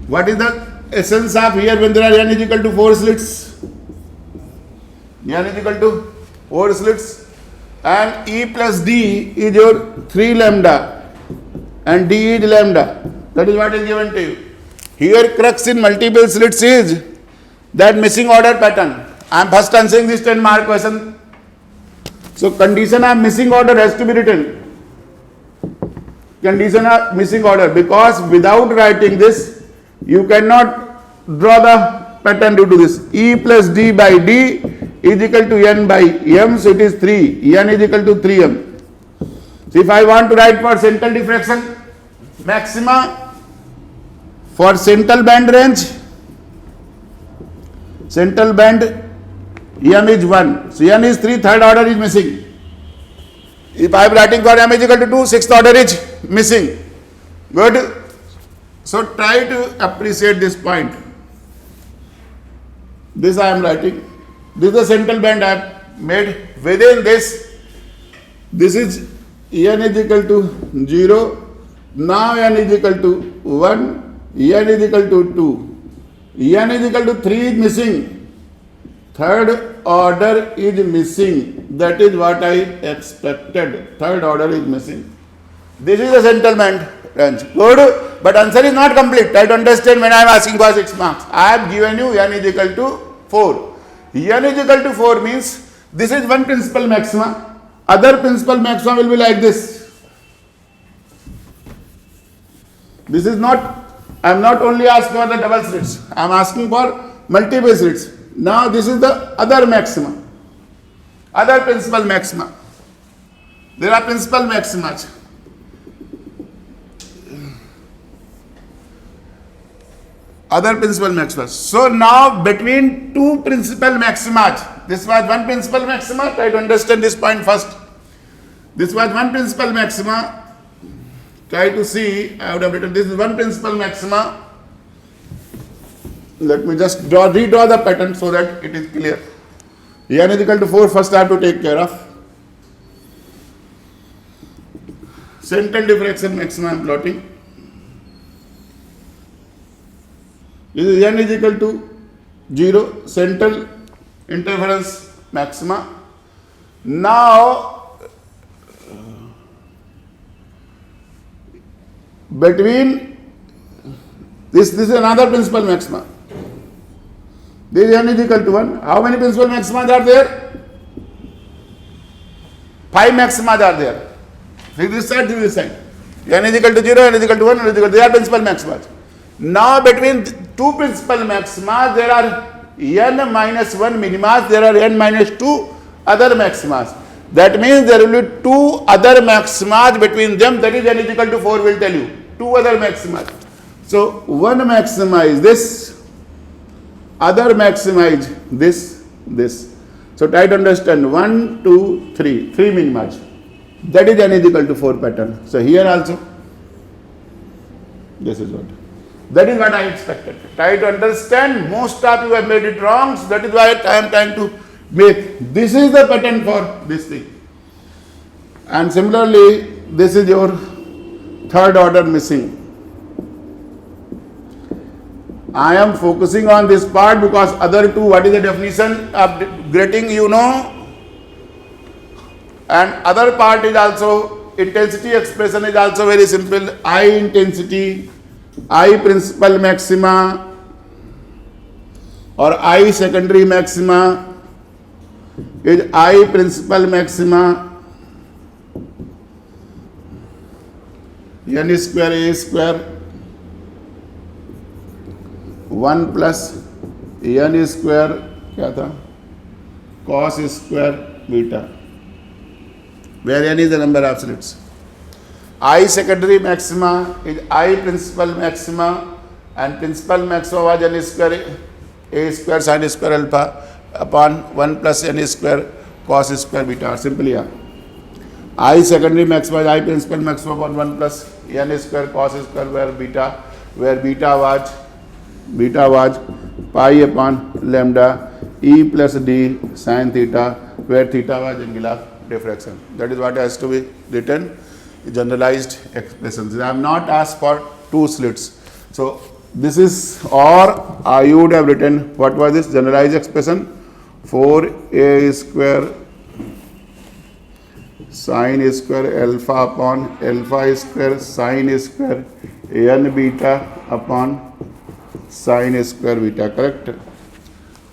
what is the essence of here when there are n is equal to 4 slits. N is equal to 4 slits and E plus D is your 3 lambda and D is lambda. That is what is given to you. Here crux in multiple slits is that missing order pattern. I am first answering this 10 mark question. So condition of missing order has to be written. Condition of missing order, because without writing this you cannot draw the pattern due to this. E plus D by D is equal to N by M, so it is 3. N is equal to 3M. So if I want to write for central diffraction maxima for central band range, central band M is 1. So N is 3, third order is missing. If I am writing for M is equal to 2, sixth order is missing. Good. So try to appreciate this point. This I am writing. This is the central band I have made. Within this is N is equal to 0. Now N is equal to 1. N is equal to 2. N is equal to 3 is missing. Third order is missing. That is what I expected. Third order is missing. This is the central band range. Good. But answer is not complete. Try to understand when I am asking for 6 marks. I have given you N is equal to 4. N is equal to 4 means this is one principal maxima other principal maxima will be like this. This is not, I am not only asking for the double slits, I am asking for multiple slits. Now this is the other maxima, other principal maxima. There are principal maxima. Other principal maxima. So now between two principal maxima, this was one principal maxima, try to understand this point first. This was one principal maxima, try to see, I would have written this is one principal maxima. Let me just redraw the pattern so that it is clear. n is equal to 4, first I have to take care of. Central diffraction maxima I am plotting. This is n is equal to 0, central interference maxima. Now, between this is another principal maxima. This is n is equal to 1. How many principal maxima are there? 5 maxima are there. This side, this side. n is equal to 0, n is equal to 1, n is equal to, they are principal maxima. Now between two principal maxima, there are n minus 1 minima, there are n minus 2 other maximas. That means there will be two other maximas between them, that is n is equal to 4 will tell you. Two other maximas. So one maxima is this, other maxima is this. So try to understand 1, 2, 3, 3 minimas. That is n is equal to 4 pattern. So here also, this is what. That is what I expected. Try to understand. Most of you have made it wrong. So that is why I am trying to make. This is the pattern for this thing. And similarly, this is your third order missing. I am focusing on this part because other two, what is the definition of grating, you know. And other part is also, intensity expression is also very simple. I intensity, I principal maxima or I secondary maxima is I principal maxima n square a square 1 plus n square क्या था cos square beta, where n is the number of slits. I secondary maxima is I principal maxima, and principal maxima was n square a square sin square alpha upon 1 plus n square cos square beta. Simply, I secondary maxima is I principal maxima upon 1 plus n square cos square where beta was pi upon lambda e plus d sin theta, where theta was angle of diffraction. That is what has to be written. Generalized expressions. I have not asked for two slits. So this is, or I would have written, what was this generalized expression? 4a square sin square alpha upon alpha square sin square n beta upon sin square beta, correct?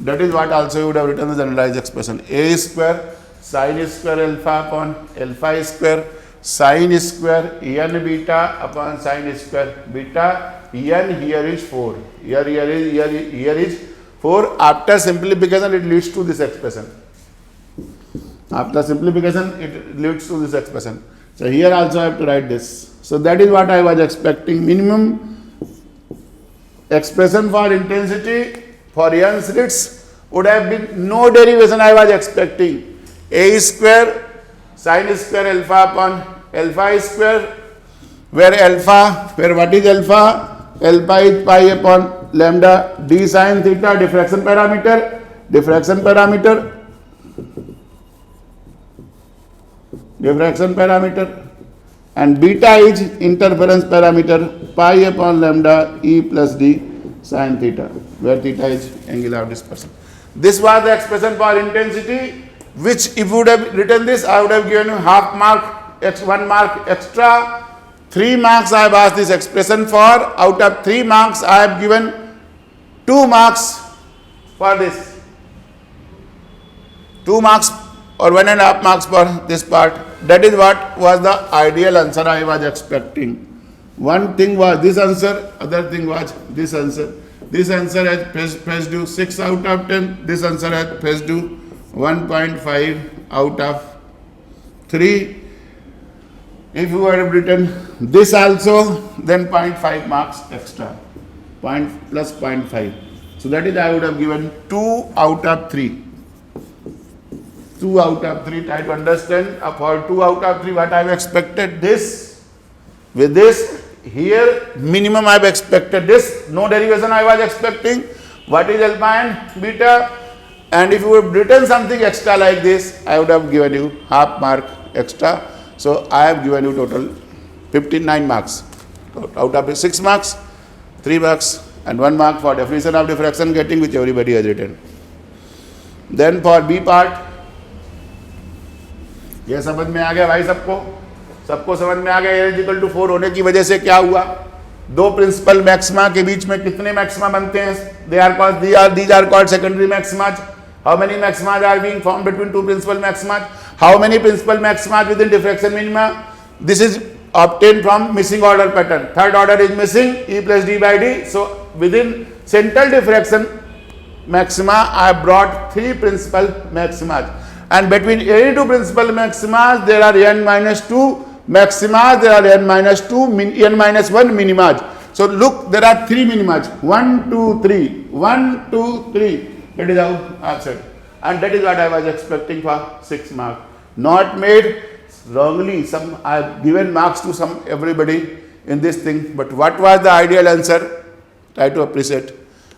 That is what also you would have written the generalized expression. A square sin square alpha upon alpha square sin square n beta upon sin square beta. N here is 4. Here is 4. After simplification, it leads to this expression. After simplification, it leads to this expression. So here also I have to write this. So that is what I was expecting. Minimum expression for intensity for n slits would have been no derivation I was expecting. A square sin square alpha upon alpha square, where what is alpha? Alpha is pi upon lambda d sin theta, diffraction parameter, and beta is interference parameter, pi upon lambda e plus d sin theta, where theta is angle of dispersion. This was the expression for intensity, which if you would have written this, I would have given you half mark, 1 mark extra. 3 marks I have asked this expression for. Out of 3 marks, I have given 2 marks for this. 2 marks or 1.5 marks for this part. That is what was the ideal answer I was expecting. One thing was this answer, other thing was this answer. This answer has pressed you 6 out of 10. This answer has pressed you 1.5 out of 3. If you had written this also, then 0.5 marks extra. Point plus 0.5. So that is I would have given 2 out of 3. 2 out of 3. Try to understand for 2 out of 3 what I have expected this. With this here minimum I have expected this. No derivation I was expecting. What is alpha and beta? And if you have written something extra like this, I would have given you half mark extra. So I have given you total 59 marks. Out of 6 marks, 3 marks and 1 mark for definition of diffraction getting, which everybody has written. Then for B part, ये समझ में आ गया भाई सबको समझ में आ गया. n equal to 4 होने की वजह से क्या हुआ, दो प्रिंसिपल मैक्सिमा के बीच में कितने मैक्सिमा बनते हैं? these are called secondary maximas. How many maximas are being formed between two principal maximas? How many principal maximas within diffraction minima? This is obtained from missing order pattern. Third order is missing, E plus D by D. So within central diffraction maxima, I have brought 3 principal maximas. And between any two principal maximas, there are n minus 2 maximas, there are n minus 1 minimas. So look, there are 3 minimas. 1, 2, 3. 1, 2, 3. That is how I have said. And that is what I was expecting for 6 marks. Not made wrongly. I have given marks to everybody in this thing. But what was the ideal answer? Try to appreciate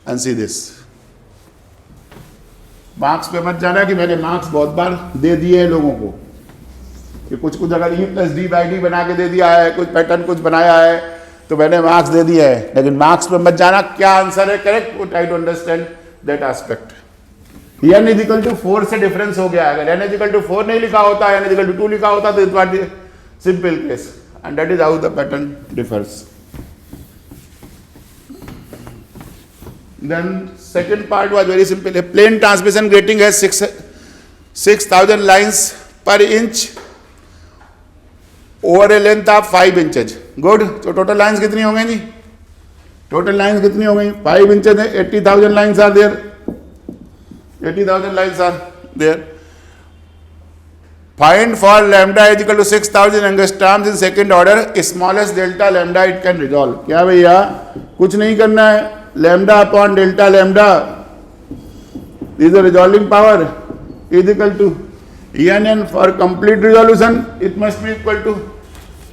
and see this. Marks पे मत जाना कि मैंने marks बहुत बार दे दिए हैं लोगों को, कि कुछ अगर E plus D by D बना के दे दिया है, कुछ पैटर्न कुछ बनाया है तो मैंने मार्क्स दे दिए हैं. लेकिन मार्क्स पे मत जाना क्या आंसर है correct, try to understand that aspect. n is equal to 4 से डिफरेंस हो गया. अगर n इज इक्वल टू 4 नहीं लिखा होता, n इज इक्वल टू 2 लिखा होता तो it was the simple case. And that is how the pattern differs. Then second part was very simple. A plane transmission grating has 6,000 lines per inch over a length of 5 inches. Good. So total lines कितनी हो गई जी? Total lines कितनी हो गई? 5 inches है. 80,000 lines are there. 80,000 lines are there. Find for lambda is equal to 6,000 angstroms in second order. Smallest delta lambda it can resolve. क्या भैया? कुछ नहीं करना है. Lambda upon delta lambda is the resolving power is equal to ENN. For complete resolution it must be equal to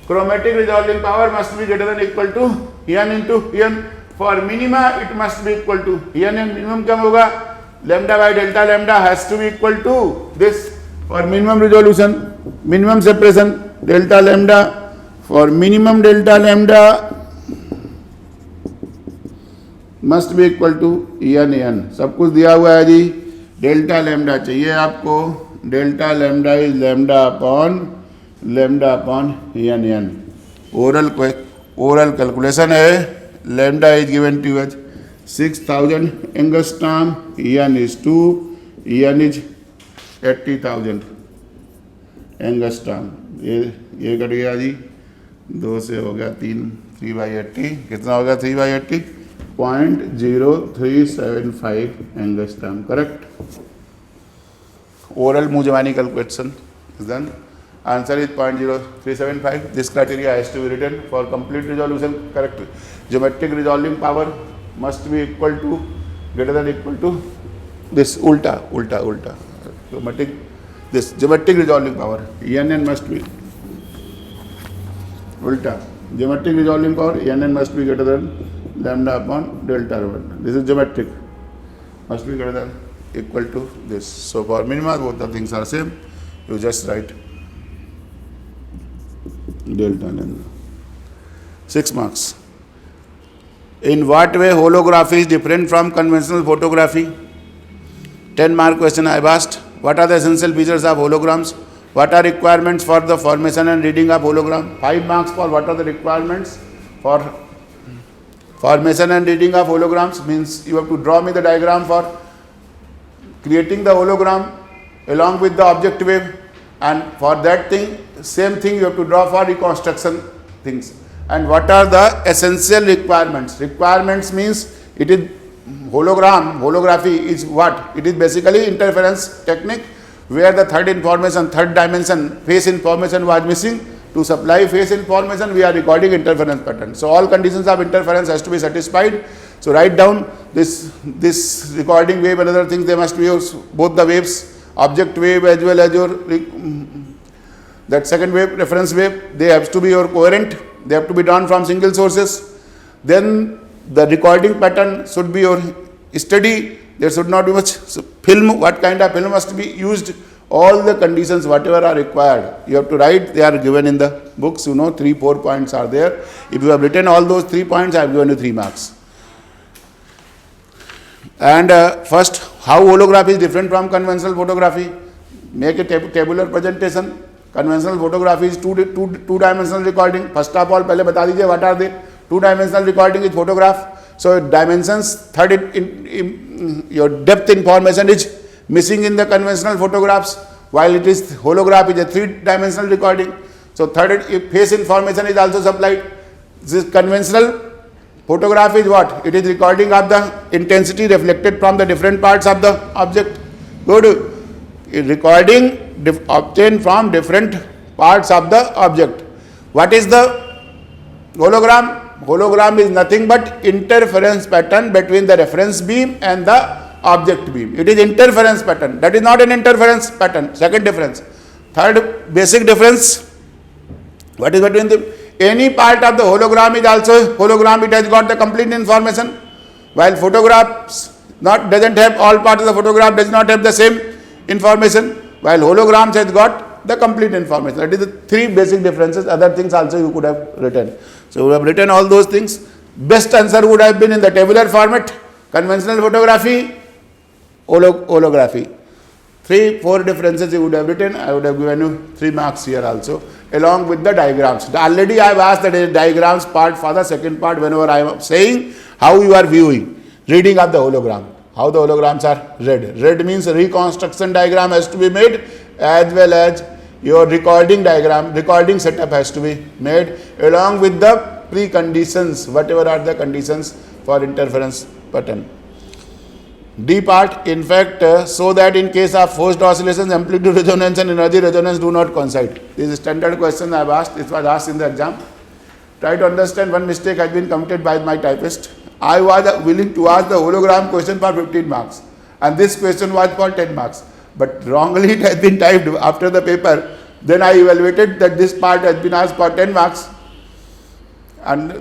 chromatic resolving power must be greater than equal to EN into EN. For minima it must be equal to ENN. minimum क्या होगा? Lambda by delta lambda has to be equal to this. For minimum resolution, minimum separation, delta lambda. For minimum delta lambda must be equal to EN. सब कुछ दिया हुआ है जी. Delta lambda चाहिए आपको. Delta lambda is lambda upon EN. Oral calculation है. Lambda is given to us 6,000 angstrom. EN is 2. EN is 80,000 angstrom. ये कट गया जी. 2 से हो गया 3/80. कितना होगा 3/80? 0.0375 angstrom. Correct. Oral Mujamani calculation is done. Answer is 0.0375. This criteria has to be written for complete resolution. Correct. Geometric resolving power must be equal to greater than equal to this ulta. Geometric resolving power ENN must be ulta. Geometric resolving power ENN must be greater than lambda upon delta lambda. This is geometric. Must be greater than equal to this. So for minima both the things are same. You just write delta lambda. 6 marks. In what way holography is different from conventional photography? 10 mark question I have asked. What are the essential features of holograms? What are requirements for the formation and reading of hologram? 5 marks for what are the requirements for formation and reading of holograms. Means you have to draw me the diagram for creating the hologram along with the object wave, and for that thing, same thing you have to draw for reconstruction things. And what are the essential requirements? Requirements means it is holography is what? It is basically interference technique where the third dimension, phase information was missing. To supply phase information, we are recording interference pattern. So all conditions of interference has to be satisfied. So write down this recording wave and other things, they must be both the waves, object wave as well as your that second wave, reference wave, they have to be your coherent, they have to be drawn from single sources. Then the recording pattern should be your steady, there should not be much film, what kind of film must be used, all the conditions whatever are required you have to write, they are given in the books, 3-4 points are there. If you have written all those 3 points, I have given you 3 marks. And first, how holography is different from conventional photography. Make a tabular presentation. Conventional photography is two-dimensional recording. First of all, पहले बता दीजिए what are they? Two-dimensional recording is photograph. So dimensions, your depth information is missing in the conventional photographs, while it is holograph is a 3-dimensional recording. So third, phase information is also supplied. This conventional photograph is what? It is recording of the intensity reflected from the different parts of the object. Good. Recording obtained from different parts of the object. What is the hologram? Hologram is nothing but interference pattern between the reference beam and the object beam. It is interference pattern. That is not an interference pattern. Second difference. Third basic difference. What is between the any part of the hologram is also hologram. It has got the complete information. While photographs doesn't have all parts of the photograph does not have the same information. While holograms has got the complete information. That is the 3 basic differences. Other things also you could have written. So you would have written all those things. Best answer would have been in the tabular format. Conventional photography, holography. 3-4 differences you would have written. I would have given you 3 marks here also, along with the diagrams. Already I have asked the diagrams part for the second part whenever I am saying how you are viewing, reading of the hologram, how the holograms are read. Read means reconstruction diagram has to be made, as well as your recording diagram, recording setup has to be made, along with the preconditions, whatever are the conditions for interference pattern. D part, in fact, so that in case of forced oscillations, amplitude resonance and energy resonance do not coincide. This is a standard question I have asked. It was asked in the exam. Try to understand, one mistake has been committed by my typist. I was willing to ask the hologram question for 15 marks, and this question was for 10 marks. But wrongly it has been typed after the paper. Then I evaluated that this part has been asked for 10 marks. And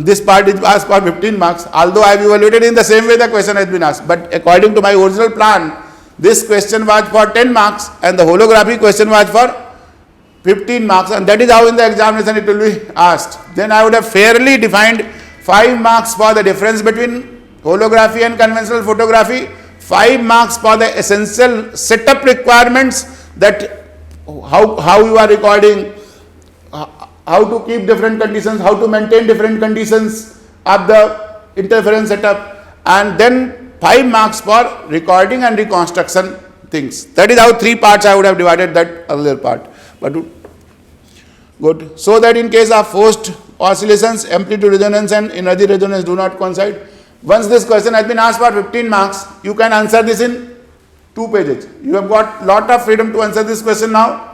this part is asked for 15 marks, although I have evaluated in the same way the question has been asked. But according to my original plan, this question was for 10 marks and the holography question was for 15 marks, and that is how in the examination it will be asked. Then I would have fairly defined 5 marks for the difference between holography and conventional photography, 5 marks for the essential setup requirements, that how you are recording, how to keep different conditions, how to maintain different conditions of the interference setup, and then 5 marks for recording and reconstruction things. That is how 3 parts I would have divided that earlier part. But good. So that in case of forced oscillations, amplitude resonance and energy resonance do not coincide. Once this question has been asked for 15 marks, you can answer this in 2 pages. You have got lot of freedom to answer this question now.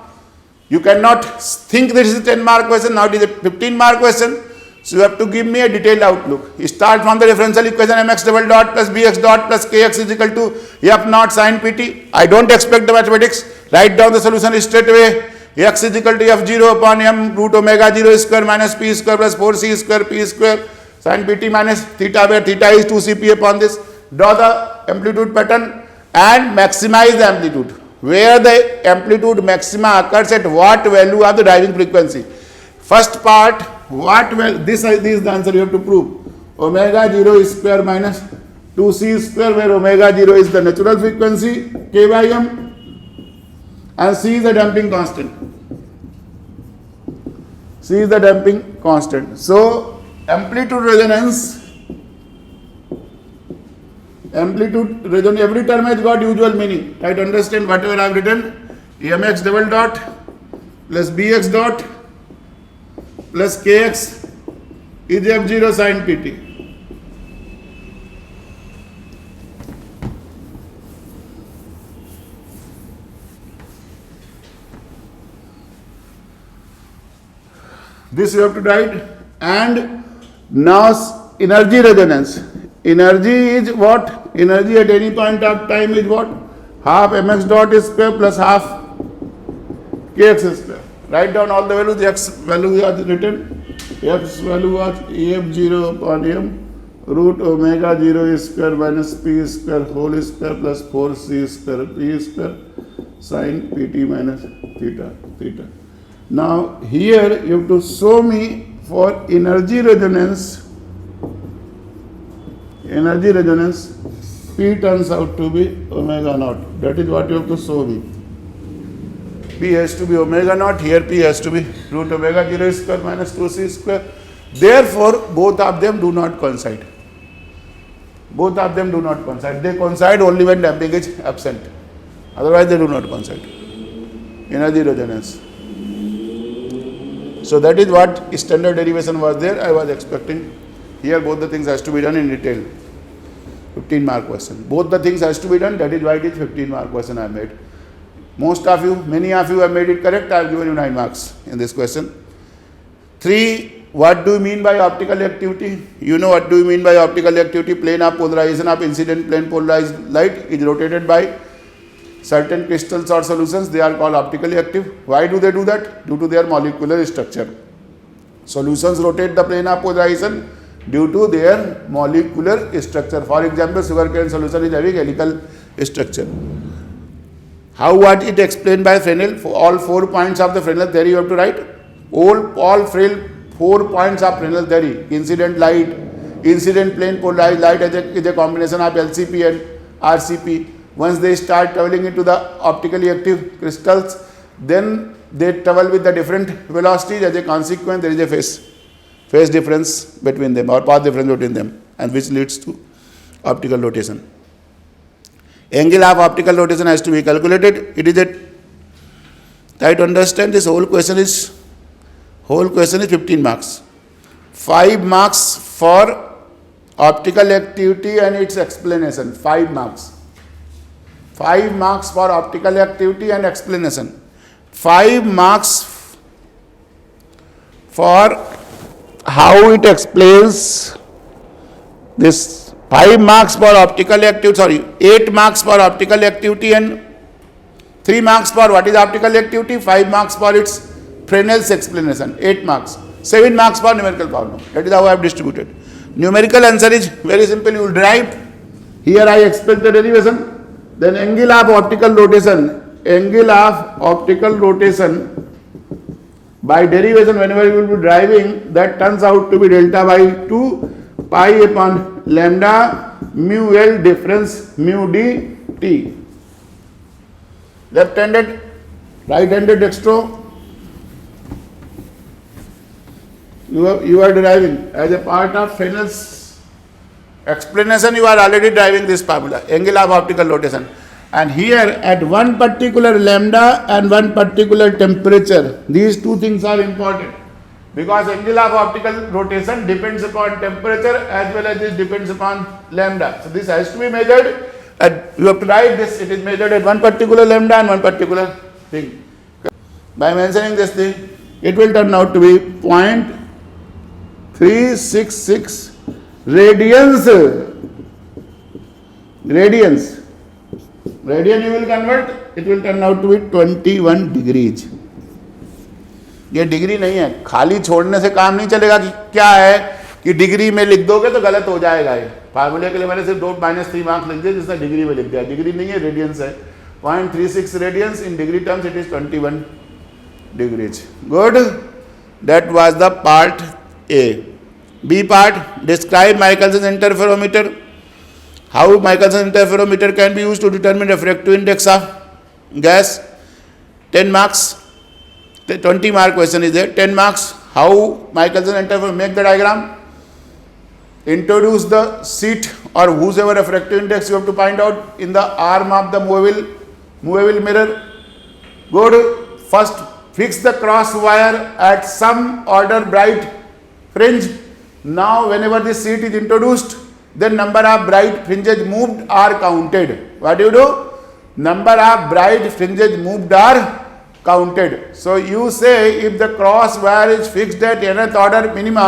You cannot think this is a 10-mark question, now it is a 15-mark question. So you have to give me a detailed outlook. You start from the differential equation mx double dot plus bx dot plus kx is equal to f naught sin pt. I don't expect the mathematics. Write down the solution straight away. X is equal to f0 upon m root omega 0 square minus p square plus 4c square p square sin pt minus theta, where theta is 2cp upon this. Draw the amplitude pattern and maximize the amplitude. Where the amplitude maxima occurs at what value of the driving frequency. First part, what value, this is the answer you have to prove. Omega 0 square minus 2c square, where omega 0 is the natural frequency, k by m, and c is the damping constant. C is the damping constant. So amplitude resonance Amplitude resonance, every term has got usual meaning. Try to understand whatever I have written. mx double dot plus bx dot plus kx is f0 sin pt. This you have to write. And now energy resonance. Energy is what? Energy at any point of time is what? Half mx dot square plus half kx square. Write down all the values. X value was written. X value was f0 upon m root omega 0 square minus p square whole square plus 4c square p square sin pt minus theta theta. Now here you have to show me for energy resonance P turns out to be omega naught. That is what you have to show me. P has to be omega naught, here P has to be root omega 0 square minus 2c square. Therefore, both of them do not coincide. Both of them do not coincide. They coincide only when damping is absent. Otherwise, they do not coincide. Energy resonance. So that is what standard derivation was there. I was expecting. Here both the things has to be done in detail. 15 mark question. Both the things has to be done. That is why it is 15 mark question I made. Most of you, many of you have made it correct. I have given you 9 marks in this question. 3. What do you mean by optical activity? You know what do you mean by optical activity? Plane of polarization of incident plane polarized light is rotated by certain crystals or solutions. They are called optically active. Why do they do that? Due to their molecular structure. Solutions rotate the plane of polarization due to their molecular structure. For example, sugarcane solution is having helical structure. How was it explained by Fresnel? For all 4 points of the Fresnel theory you have to write. All 4 points of Fresnel theory. Incident light, incident plane polarized light is a combination of LCP and RCP. Once they start traveling into the optically active crystals, then they travel with the different velocities. As a consequence, there is a phase difference between them or path difference between them, and which leads to optical rotation. Angle of optical rotation has to be calculated. It is a, try to understand this whole question is 15 marks. 5 marks for optical activity and its explanation. 5 marks. 5 marks for optical activity and explanation. 5 marks for how it explains this. 5 marks for optical activity, 8 marks for optical activity and 3 marks for what is optical activity, 5 marks for its Fresnel's explanation, 8 marks, 7 marks for numerical problem. That is how I have distributed. Numerical answer is very simple, you will derive. Here I expect the derivation. Then angle of optical rotation by derivation whenever you will be driving, that turns out to be delta by 2 pi upon lambda mu L difference mu d t. Left-handed, right-handed dextro. You are deriving as a part of Fresnel's explanation. You are already deriving this formula, angle of optical rotation. And here at one particular lambda and one particular temperature, these two things are important, because angle of optical rotation depends upon temperature as well as it depends upon lambda. So this has to be measured, and you have to write this. It is measured at one particular lambda and one particular thing. By mentioning this thing, it will turn out to be 0.366 radians. Radian you will convert, it will turn out to be 21 degrees. ये degree नहीं है, खाली छोड़ने से काम नहीं चलेगा कि क्या है कि डिग्री में लिख दोगे तो गलत हो जाएगा. ये फार्मूले के लिए मैंने सिर्फ 2-3 मार्क्स लिख दिए जिसने डिग्री में लिख दिया. डिग्री नहीं है, रेडियंस है. 0.36 radians in degree terms it is 21 degrees. Good. That was the part A. B part, describe Michelson's interferometer. How Michelson's interferometer can be used to determine refractive index of gas. 10 marks. 20 mark question is there. 10 marks. How Michelson interferometer, make the diagram. Introduce the sheet or whosoever refractive index you have to find out in the arm of the movable mirror. Good. First fix the cross wire at some order bright fringe. Now whenever this sheet is introduced, then number of bright fringes moved are counted. What do you do? Number of bright fringes moved are counted. So you say if the cross wire is fixed at nth order minima,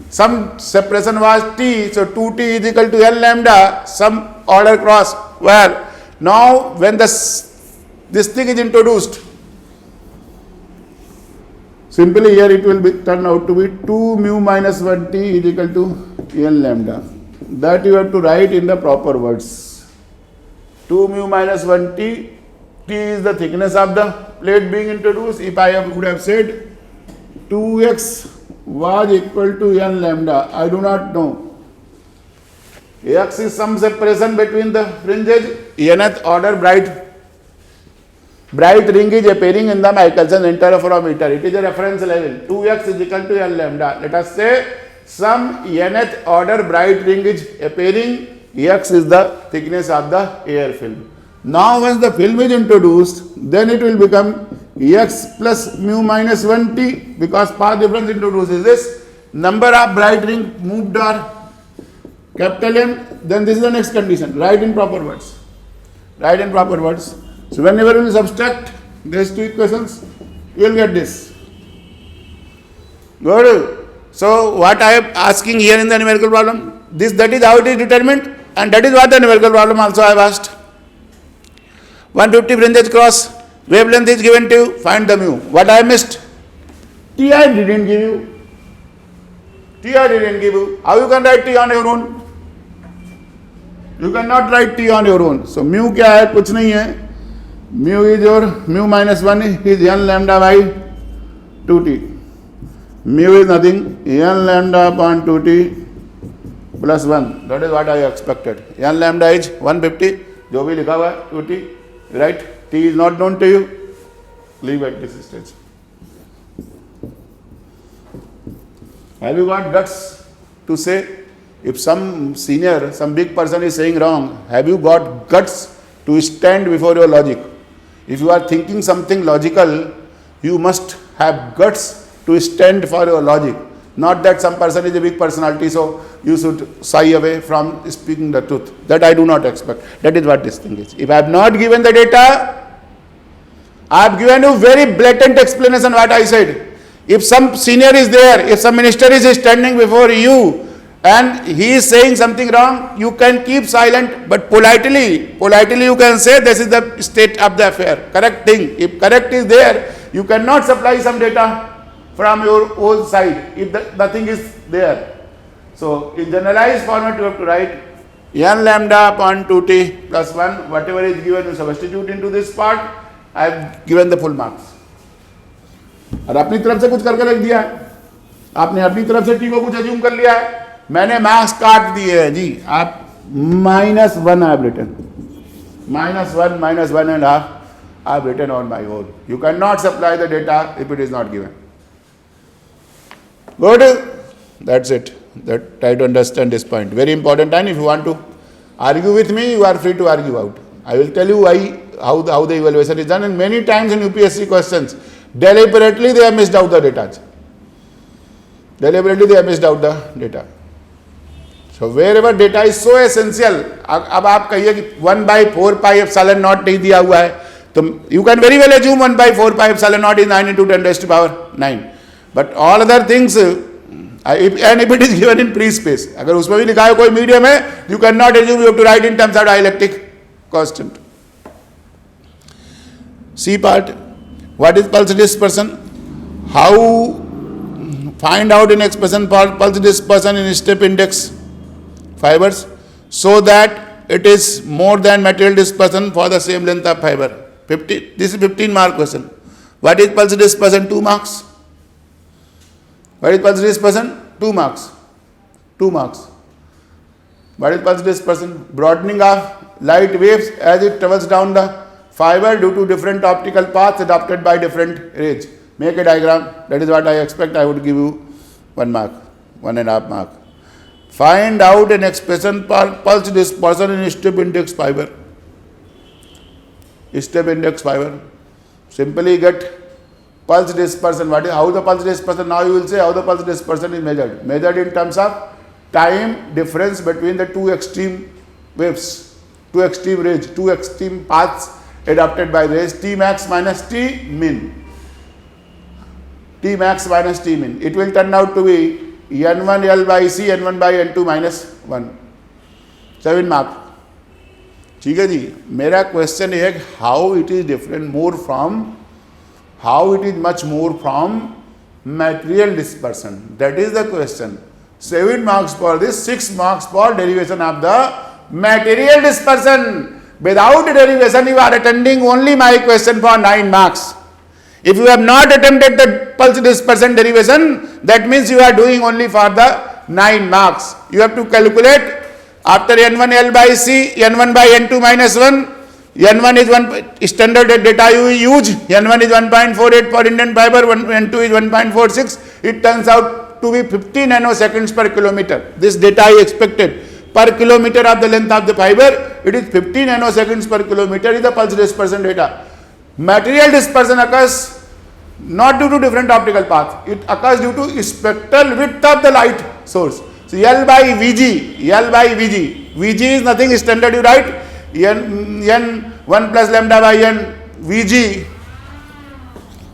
some separation was T, so 2T is equal to L lambda, some order cross wire. Now when this thing is introduced, simply here it will be turn out to be 2 mu minus 1 T is equal to L lambda. That you have to write in the proper words. 2 mu minus 1 T, T is the thickness of the plate being introduced. If I would have said 2x was equal to N lambda, I do not know. X is some separation between the fringes. Nth order bright ring is appearing in the Michelson interferometer. It is a reference level. 2x is equal to N lambda. Let us say some nth order bright ring is appearing. X is the thickness of the air film. Now once the film is introduced, then it will become x plus mu minus 1t, because path difference introduces this. Number of bright ring moved are capital M. Then this is the next condition. Write in proper words. Write in proper words. So whenever you subtract these two equations, you will get this. Good. So what I am asking here in the numerical problem, that is how it is determined, and that is what the numerical problem also I have asked. 150 fringes cross, wavelength is given to you, find the mu. What I missed? Ti didn't give you. Ti didn't give you. How you can write T on your own? You cannot write T on your own. So mu क्या है? कुछ नहीं है. Mu is your mu minus 1 is N lambda by 2T. Mu is nothing. N lambda upon 2T plus 1. That is what I expected. N lambda is 150. जो भी लिखा हुआ है 2T. Right? T is not known to you. Leave at this stage. Have you got guts to say, if some senior, some big person is saying wrong, have you got guts to stand before your logic? If you are thinking something logical, you must have guts to stand for your logic. Not that some person is a big personality, so you should shy away from speaking the truth. That I do not expect. That is what this thing is. If I have not given the data, I have given you very blatant explanation what I said. If some senior is there, if some minister is standing before you and he is saying something wrong, you can keep silent, but politely you can say this is the state of the affair. Correct thing. If correct is there, you cannot supply some data from your own side if the thing is there. So in generalized format you have to write N lambda upon 2T plus 1, whatever is given you substitute into this part. I have given the full marks. और अपनी तरफ से कुछ करके रख दिया है, आपने अपनी तरफ से टी को कुछ अज्यूम कर लिया है, मैंने मार्क्स काट दिए हैं जी. आप -1 I have written, -1, -1.5 I have written on my own. You cannot supply the data if it is not given. Good. That's it. That try to understand this point. Very important. And if you want to argue with me, you are free to argue out. I will tell you why, how the evaluation is done. And many times in UPSC questions, deliberately they have missed out the data. Deliberately they have missed out the data. So wherever data is so essential, अब आप कहिए कि 1/4 pi epsilon naught नहीं दिया हुआ है, तो you can very well assume 1/4 pi epsilon naught is 9 into 10 raised to power 9. But all other things, and if it is given in free space, अगर उसमें भी लिखा है कोई मीडियम है, you cannot assume you have to write in terms of dielectric constant. C part, what is pulse dispersion? How find out an expression for pulse dispersion in step index fibers so that it is more than material dispersion for the same length of fiber. This is 15 mark question. What is pulse dispersion? 2 marks. What is pulse dispersion? 2 marks. 2 marks. What is pulse dispersion? Broadening of light waves as it travels down the fiber due to different optical paths adopted by different rays. Make a diagram. That is what I expect. I would give you 1 mark, 1.5 mark. Find out an expression for pulse dispersion in step index fiber. Step index fiber. Simply get pulse dispersion. What is how the pulse dispersion? Now you will say how the pulse dispersion is measured. Measured in terms of time difference between the two extreme waves, two extreme rays, two extreme paths adopted by rays, T max minus T min. T max minus T min. It will turn out to be N1 L by C, N1 by N2 minus 1. 7 mark. ठीक है जी. मेरा question है how it is different more from, how it is much more from material dispersion. That is the question. 7 marks for this, 6 marks for derivation of the material dispersion. Without derivation, you are attending only my question for 9 marks. If you have not attempted the pulse dispersion derivation, that means you are doing only for the 9 marks. You have to calculate after N1 L by C, N1 by N2 minus 1. N1 is one standard data you use. N1 is 1.48 for Indian fiber, N2 is 1.46. It turns out to be 50 nanoseconds per kilometer. This data is expected. Per kilometer of the length of the fiber, it is 50 nanoseconds per kilometer is the pulse dispersion data. Material dispersion occurs not due to different optical path. It occurs due to spectral width of the light source. So L by Vg, L by Vg. Vg is nothing standard, you write n 1 plus lambda by n Vg.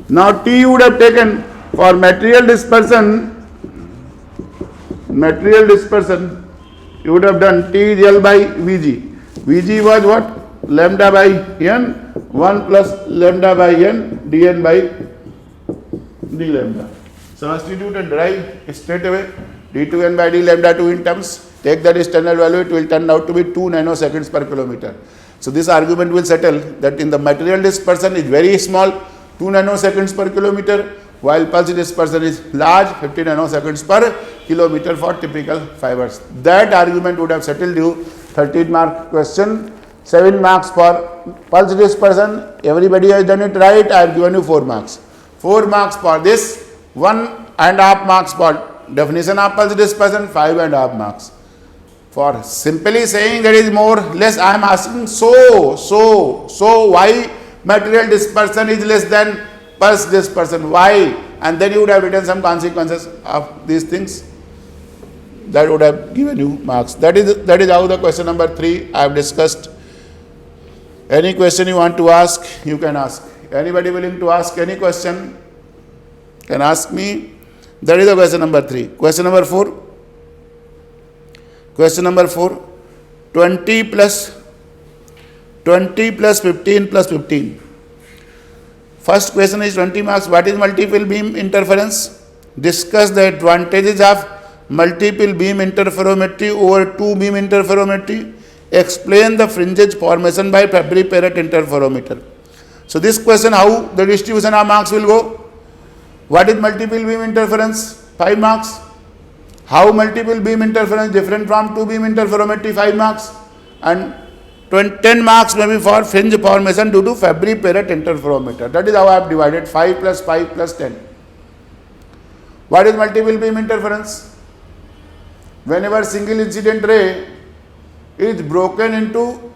Now T you would have taken for material dispersion, you would have done T is L by Vg. Vg was what? Lambda by n 1 plus lambda by n dn by d lambda. Substitute and derive straight away d2n by d lambda 2 in terms. Take that standard value, it will turn out to be 2 nanoseconds per kilometer. So this argument will settle that in the material dispersion is very small, 2 nanoseconds per kilometer, while pulse dispersion is large, 50 nanoseconds per kilometer for typical fibers. That argument would have settled you 13 mark question, 7 marks for pulse dispersion. Everybody has done it right. I have given you 4 marks. 4 marks for this, 1.5 marks for definition of pulse dispersion, 5.5 marks. For simply saying there is more, less, I am asking so why material dispersion is less than pulse dispersion? Why? And then you would have written some consequences of these things. That would have given you marks. That is how the question number 3 I have discussed. Any question you want to ask, you can ask. Anybody willing to ask any question can ask me. That is the question number 3. Question number 4. Question number 4. 20 plus 15 plus 15. First question is 20 marks. What is multiple beam interference? Discuss the advantages of multiple beam interferometry over two beam interferometry. Explain the fringage formation by Fabry-Perot interferometer. So this question, how the distribution of marks will go? What is multiple beam interference? 5 marks. How multiple beam interference different from two beam interferometry? 5 marks. And 10 marks may be for fringe formation due to Fabry-Perot interferometer. That is how I have divided 5 plus 5 plus 10. What is multiple beam interference? Whenever single incident ray is broken into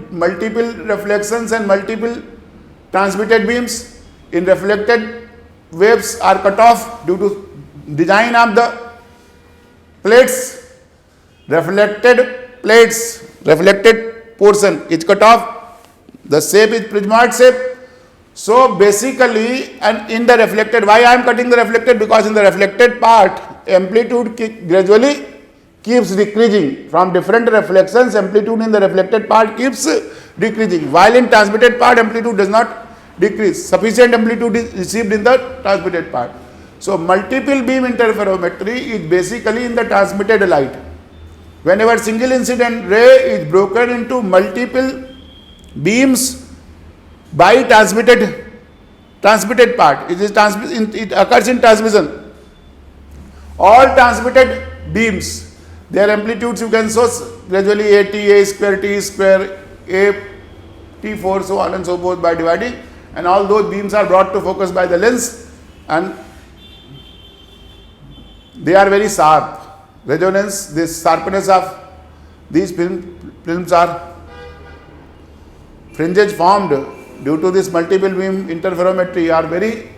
multiple reflections and multiple transmitted beams, in reflected waves are cut off due to design of the plates. Reflected portion is cut off. The shape is prismoid shape. So basically, and in the reflected, why I am cutting the reflected? Because in the reflected part, amplitude gradually keeps decreasing. From different reflections, amplitude in the reflected part keeps decreasing. While in transmitted part, amplitude does not decrease. Sufficient amplitude is received in the transmitted part. So multiple beam interferometry is basically in the transmitted light. Whenever single incident ray is broken into multiple beams by transmitted part, it occurs in transmission. All transmitted beams, their amplitudes you can show gradually a t, a square, t square, a t4, so on and so forth by dividing, and all those beams are brought to focus by the lens, and they are very sharp. Resonance, this sharpness of these films are fringes formed due to this multiple beam interferometry are very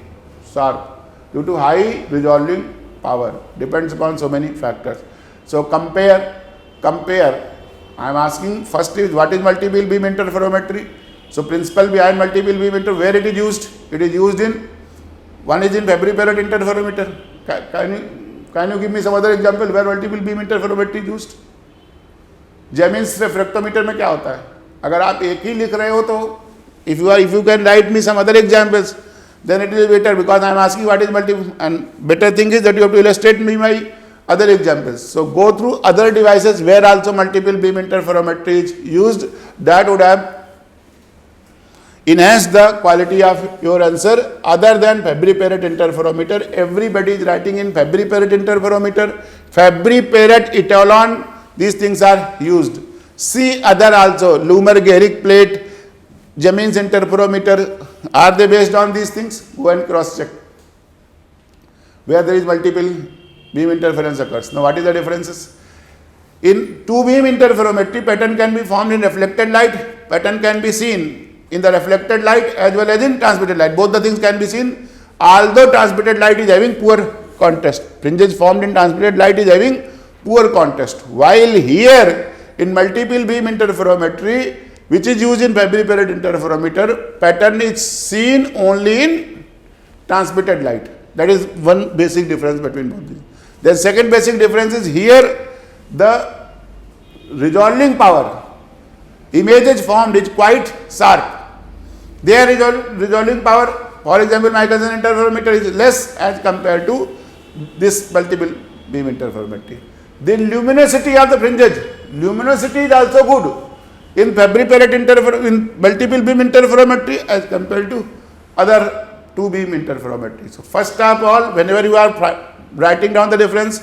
sharp due to high resolving power. Depends upon so many factors. So compare. I am asking first is what is multiple beam interferometry. So principle behind multiple beam interferometry, where it is used? It is used in, one is in Fabry Perot interferometer. Can you give me some other example where multiple beam interferometry is used? जेमिन्स रेफ्रेक्टोमीटर में क्या होता है? अगर आप एक ही लिख रहे हो तो if you can write me some other examples, then it will be better, because I am asking what is multiple, and better thing is that you have to illustrate me my other examples. So go through other devices where also multiple beam interferometry is used. That would have enhanced the quality of your answer other than Fabry Perot interferometer. Everybody is writing in Fabry Perot interferometer, Fabry Perot Etalon. These things are used. See other also, Lumer Gehrig plate, Jemins interferometer. Are they based on these things? Go and cross check where there is multiple beam interference occurs. Now what is the differences? In two beam interferometry, pattern can be formed in reflected light, pattern can be seen in the reflected light as well as in transmitted light. Both the things can be seen, although transmitted light is having poor contrast. Fringes formed in transmitted light is having poor contrast. While here in multiple beam interferometry, which is used in Fabry Perot interferometer, pattern is seen only in transmitted light. That is one basic difference between both these. The second basic difference is here the resolving power, images formed is quite sharp. Their resolving power, for example, Michelson interferometer is less as compared to this multiple beam interferometry. The luminosity of the fringes, luminosity is also good in Fabry Perot in multiple beam interferometry as compared to other two beam interferometry. So first of all, whenever you are writing down the difference,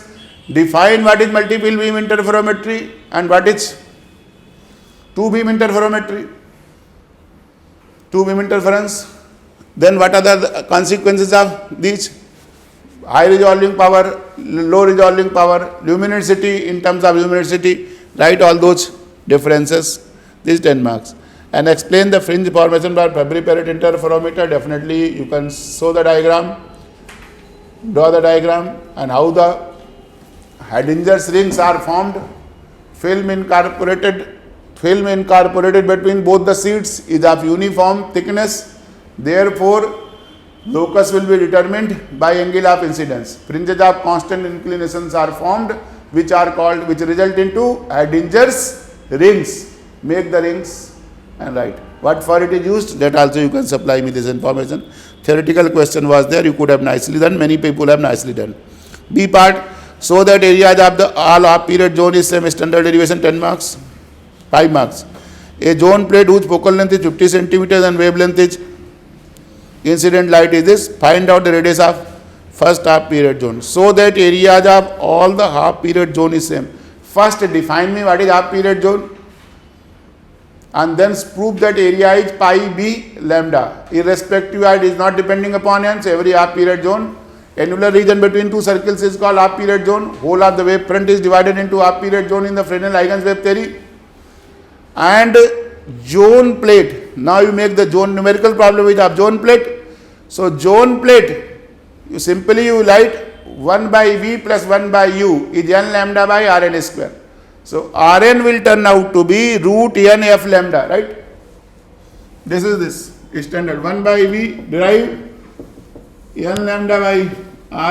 define what is multiple beam interferometry and what is two beam interferometry, two beam interference. Then what are the consequences of these? High resolving power, low resolving power, luminosity, in terms of luminosity, write all those differences, these 10 marks. And explain the fringe formation by Fabry Perot interferometer. Definitely you can show the diagram, draw the diagram, and how the Hadinger's rings are formed. Film incorporated between both the sheets is of uniform thickness. Therefore, locus will be determined by angle of incidence. Fringes of constant inclinations are formed, which result into Hadinger's rings. Make the rings and write. What for it is used, that also you can supply me this information. Theoretical question was there, you could have nicely done, many people have nicely done. B part, so that areas of the all half period zone is same, standard derivation 10 marks, 5 marks. A zone plate whose focal length is 50 centimeters and wavelength is incident light is this, find out the radius of first half period zone. So that areas of all the half period zone is same. First define me what is half period zone, and then prove that area is pi b lambda. Irrespective, it is not depending upon n. So every half period zone, annular region between two circles is called half period zone. Whole of the wave front is divided into half period zone in the Fresnel-Huygens wave theory. And zone plate. Now you make the zone numerical problem with of zone plate. So zone plate, you write 1 by v plus 1 by u is n lambda by Rn square. So Rn will turn out to be root n f lambda, right? This is standard 1 by v derive n lambda by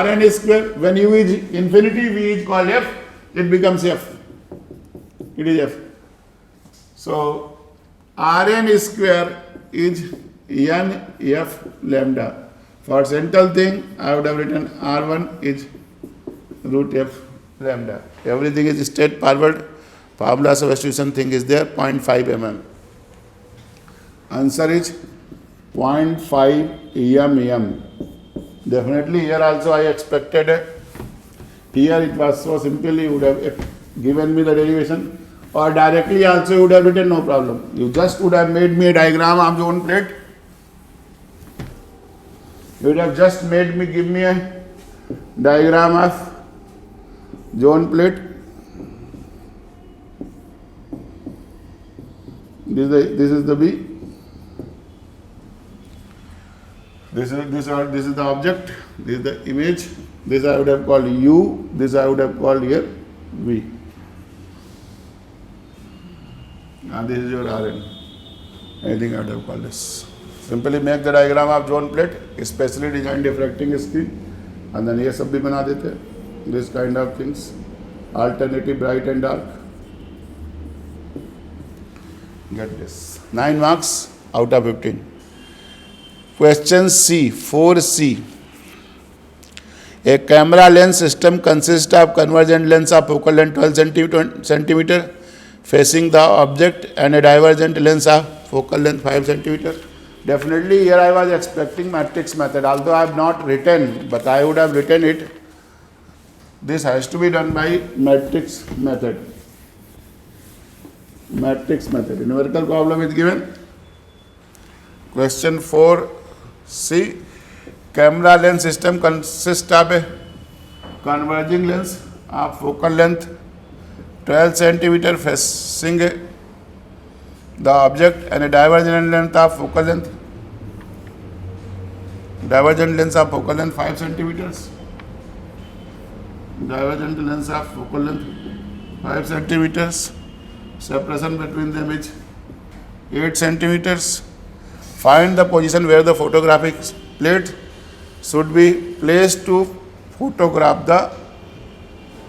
Rn square. When u is infinity, v is called f, it becomes f. It is f. So Rn square is n f lambda. For central thing, I would have written R1 is root f lambda. Everything is straightforward. Formula substitution thing is there, 0.5 mm. Answer is 0.5 mm. Definitely here also I expected, here it was so simple, you would have given me the derivation, or directly also you would have written no problem. You just would have made me a diagram of zone plate. You would have just give me a diagram of zone plate. This is the B. This is the object. This is the image. This I would have called U. This I would have called here V. And this is your Rn. I think I would have called this. Simply make the diagram of zone plate, specially designed diffracting screen, and then ये सब भी बना देते हैं. This kind of things, alternative bright and dark. Get this. 9 marks out of 15. Question C, 4C. A camera lens system consists of convergent lens of focal length 12 centimeter facing the object and a divergent lens of focal length 5 centimeter. Definitely here I was expecting matrix method, although I have not written, but I would have written it. This has to be done by matrix method. Matrix method. Numerical problem is given. Question 4C. Camera lens system consists of a converging lens of focal length 12 centimeter facing the object and a divergent length of focal length 5 centimeters. Divergent lens of focal length 5 centimeters. Separation between them is 8 centimeters. Find the position where the photographic plate should be placed to photograph the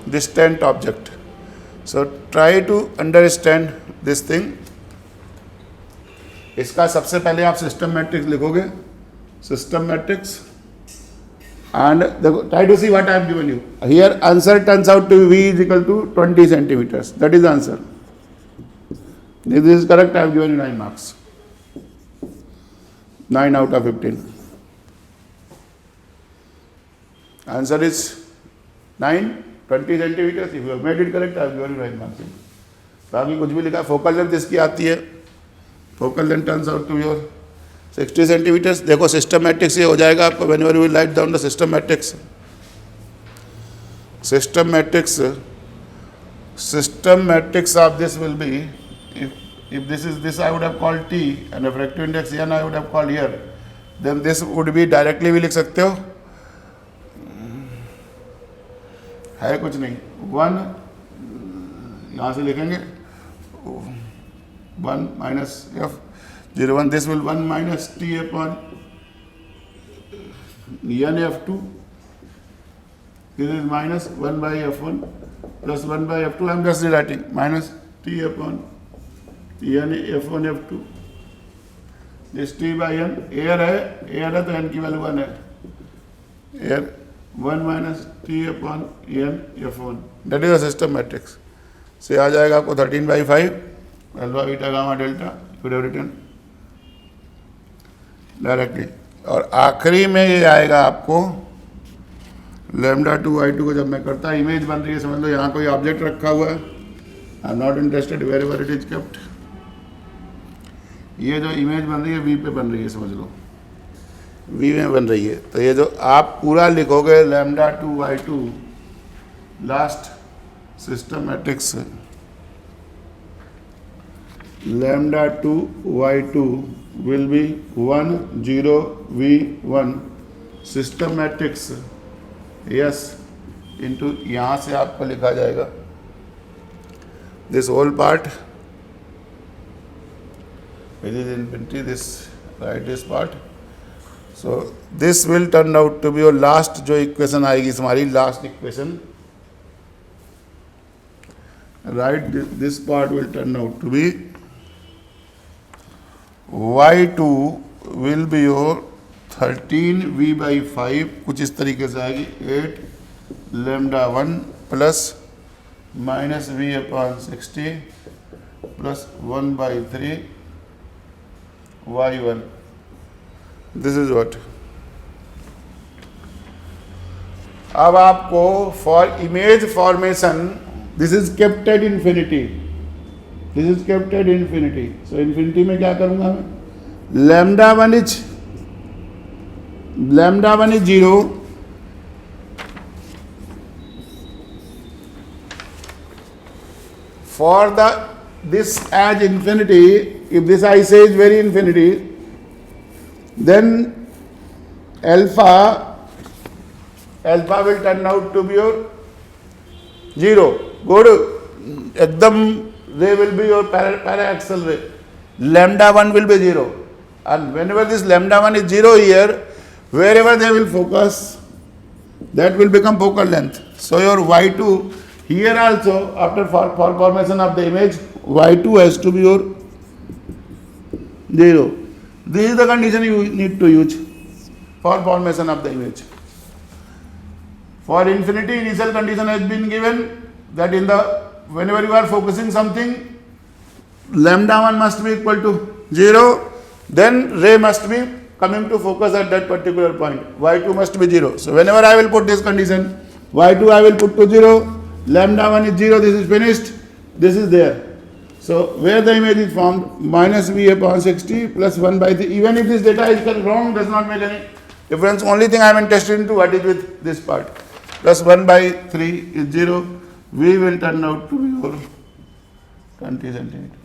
distant object. So try to understand this thing. इसका सबसे पहले आप system matrix लिखोगे. System matrix and try to see what I have given you. Here answer turns out to be V is equal to 20 centimeters. That is the answer. If this is correct, I have given you 9 marks. 9 out of 15. Answer is 9, 20 centimeters. If you have made it correct, I have given you 9 marks. बाकी कुछ भी लिखा. Focal length इसकी आती है. Focal length turns out to your 60 centimetres. देखो system matrix ये हो जाएगा आपको. Whenever you will write down the system matrix. System matrix of this will be, if this I would have called T and refractive index N I would have called here, then this would be directly भी लिख सकते हो. है कुछ नहीं. 1 यहाँ से लिखेंगे 1 minus F 01. This will 1 minus T upon N F2. This is minus 1 by F1 plus 1 by F2. I am just rewriting minus T upon N F1 F2. This T by N. Air है तो N की value 1 है. Air 1 minus T upon N F1. That is the system matrix. से आ जाएगा आपको 13 by 5 alpha beta gamma delta. Could have written directly. और आखिरी में ये आएगा आपको λ2 I2 को जब मैं करता इमेज बन रही है. समझ लो यहाँ कोई ऑब्जेक्ट रखा हुआ है. I am not interested wherever it is kept. ये जो इमेज बन रही है वी पे बन रही है. समझ लो वी में बन रही है. तो ये जो आप पूरा लिखोगे λ2 I2 last system matrix λ2 Y2 will be 1 0 V1 system matrix yes into यहाँ से आपको लिखा जाएगा this whole part. It is infinity. This write this part. So this will turn out to be your last जो equation आएगी हमारी last equation. Right, this part will turn out to be Y2 will be your 13V by 5 कुछ इस तरीके से आएगी. 8 λ1 plus minus V upon 60 plus 1 by 3 Y1. This is what. अब आपको for image formation this is kept at infinity. This is kept at infinity. So infinity में क्या करूँगा मैं? λ1 is 0. for this as infinity, if this I say is very infinity, then alpha will turn out to be your 0. Good. Ekdam ray will be your paraxial ray. Lambda 1 will be 0. And whenever this lambda 1 is 0 here, wherever they will focus, that will become focal length. So your y2 here also, after formation of the image, y2 has to be your 0. This is the condition you need to use for formation of the image. For infinity, initial condition has been given that whenever you are focusing something, lambda 1 must be equal to 0, then ray must be coming to focus at that particular point. Y2 must be 0. So whenever I will put this condition, y2 I will put to 0, lambda 1 is 0, this is finished, this is there. So where the image is formed, minus v upon 60 plus 1 by 3. Even if this data is wrong, does not make any difference. Only thing I am interested into what is with this part. Plus 1 by 3 is 0. V will turn out to be your 20 centimeter.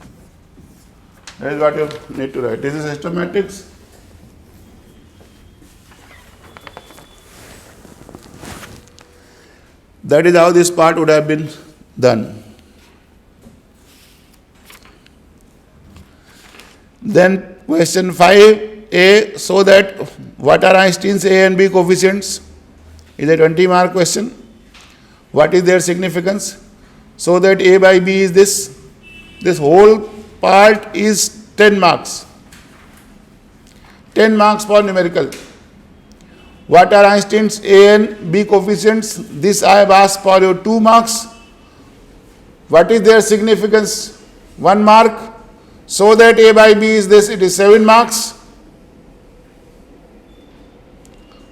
That is what you need to write. This is systematics. That is how this part would have been done. Then question 5a, so that what are Einstein's A and B coefficients? Is a 20 mark question. What is their significance? So that A by B is this. This whole part is 10 marks. 10 marks for numerical. What are Einstein's A and B coefficients? This I have asked for your 2 marks. What is their significance? 1 mark. So that A by B is this, it is 7 marks.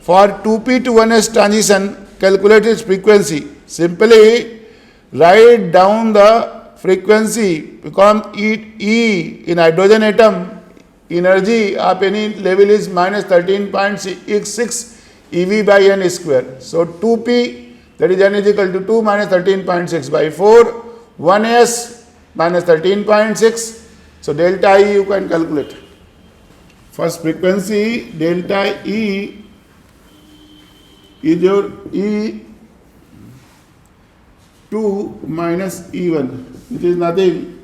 For 2p to 1s transition, calculate its frequency. Simply write down the frequency, because E in hydrogen atom, energy of any level is minus 13.6 eV by n square. So 2p, that is n is equal to 2 minus 13.6 by 4, 1s minus 13.6. So delta E you can calculate. First frequency, delta E is your E2 minus E1, which is nothing,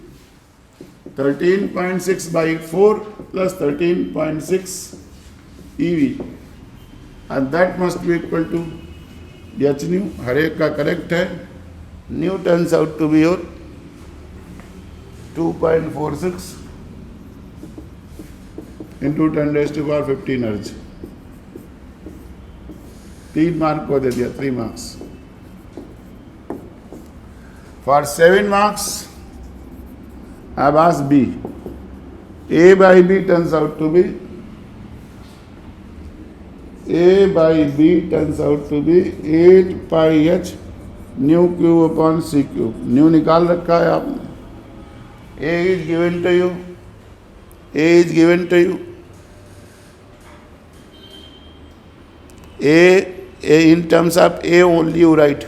13.6 by 4 plus 13.6 EV, and that must be equal to h nu. हर एक का correct है. Nu turns out to be your 2.46 into 10 raised to power 15 hertz. 3 mark को दे दिया, 3 marks. For 7 marks, I have asked B. A by B turns out to be 8 pi h nu q upon c cube. Nu निकाल रखा है आपने. A is given to you. A is given to you. A in terms of A only you write.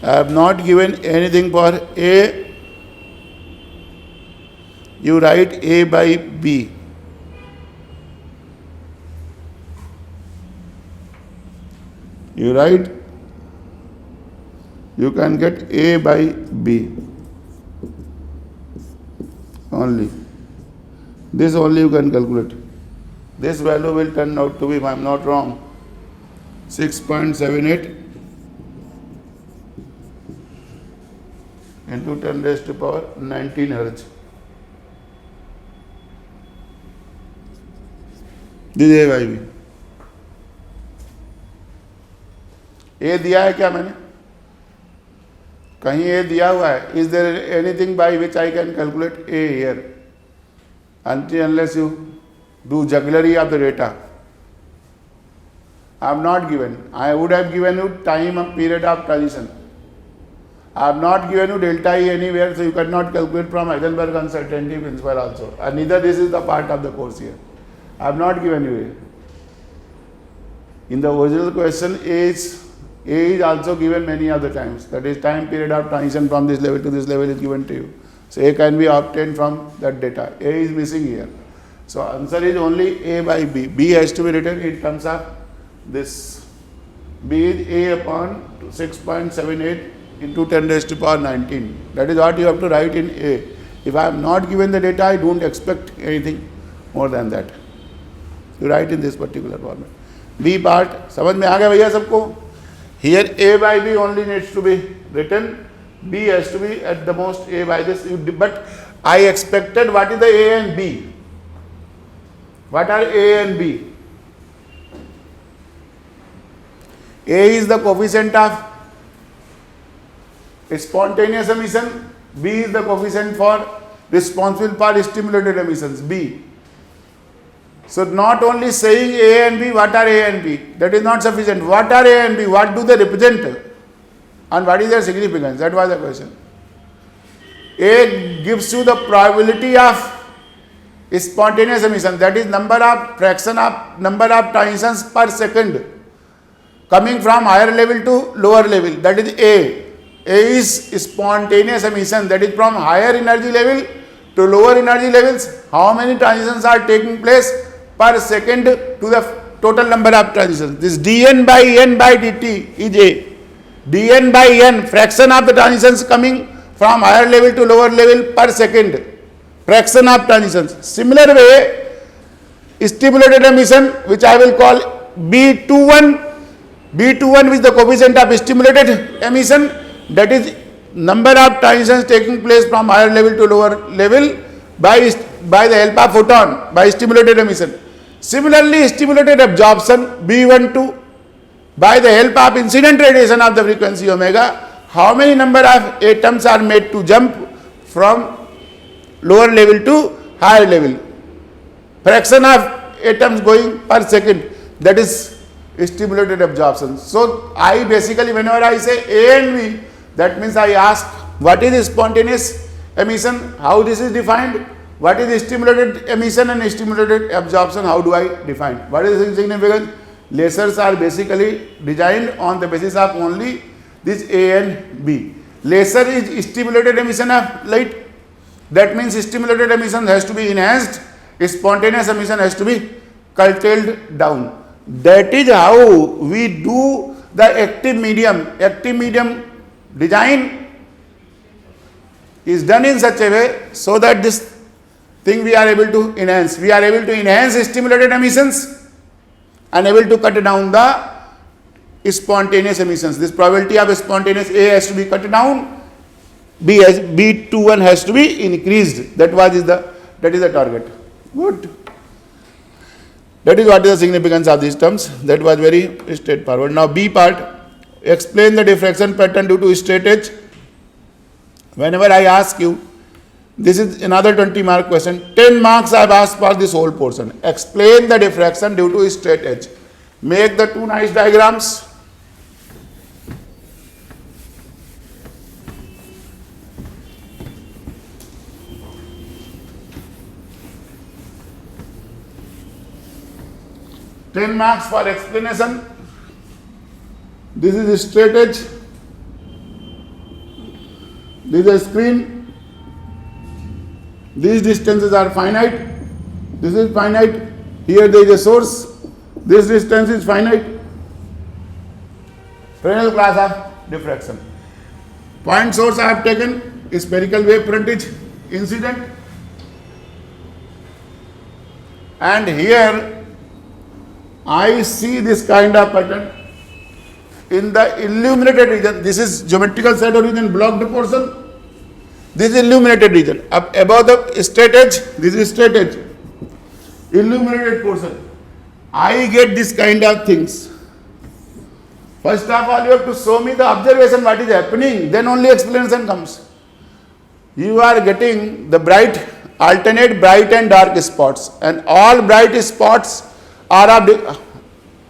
I have not given anything for A. You write A by B. You write, you can get A by B only. This only you can calculate. This value will turn out to be, if I am not wrong, 6.78 into 10 raised to power 19 hertz. This is A by B. ए दिया है क्या मैंने? कहीं ए दिया हुआ है? Is there anything by which I can calculate A here? Until unless you do jugglery of the data. I have not given. I would have given you time and period of transition. I have not given you delta E anywhere, so you cannot calculate from Heisenberg uncertainty principle also. And neither this is the part of the course here. I have not given you A. In the original question, A is A is also given many other times. That is time period of transition from this level to this level is given to you. So A can be obtained from that data. A is missing here. So answer is only A by B. B has to be written in terms of this. B is A upon 6.78 into 10 raised to power 19. That is what you have to write in A. If I am not given the data, I don't expect anything more than that. You write in this particular format. B part, समझ में आ गया भैया सबको? Here A by B only needs to be written. B has to be at the most A by this. But I expected what is the A and B? What are A and B? A is the coefficient of spontaneous emission. B is the coefficient for responsible for stimulated emissions. B. So not only saying A and B, what are A and B? That is not sufficient. What are A and B? What do they represent? And what is their significance? That was the question. A gives you the probability of spontaneous emission. That is fraction of number of transitions per second coming from higher level to lower level. That is A. A is spontaneous emission. That is from higher energy level to lower energy levels. How many transitions are taking place per second to the total number of transitions. This dN by N by dt is A. dN by N, fraction of the transitions coming from higher level to lower level per second. Fraction of transitions. Similar way, stimulated emission, which I will call B21. B21 is the coefficient of stimulated emission. That is number of transitions taking place from higher level to lower level by the help of photon, by stimulated emission. Similarly, stimulated absorption B12 by the help of incident radiation of the frequency omega. How many number of atoms are made to jump from lower level to higher level? Fraction of atoms going per second. That is stimulated absorption. So I basically, whenever I say A and B, that means I ask what is spontaneous emission, how this is defined, what is stimulated emission and stimulated absorption, how do I define, what is the significance. Lasers are basically designed on the basis of only this A and B. Laser is stimulated emission of light. That means stimulated emission has to be enhanced, spontaneous emission has to be curtailed down. That is how we do the active medium. Active medium design is done in such a way so that this thing we are able to enhance. We are able to enhance stimulated emissions and able to cut down the spontaneous emissions. This probability of spontaneous A has to be cut down, B21 has to be increased. That is the target. Good. That is what is the significance of these terms. That was very straightforward. Now B part, explain the diffraction pattern due to straight edge. Whenever I ask you, this is another 20 mark question. 10 marks I have asked for this whole portion. Explain the diffraction due to straight edge. Make the two nice diagrams. Ten marks for explanation. This is a straight edge. This is a screen. These distances are finite. This is finite. Here there is a source. This distance is finite. Fresnel class of diffraction. Point source I have taken, spherical wave frontage incident. And here I see this kind of pattern in the illuminated region. This is geometrical side origin blocked portion. This is illuminated region. Up above the straight edge, this is straight edge. Illuminated portion. I get this kind of things. First of all, you have to show me the observation, what is happening, then only explanation comes. You are getting the alternate bright and dark spots, and all bright spots are of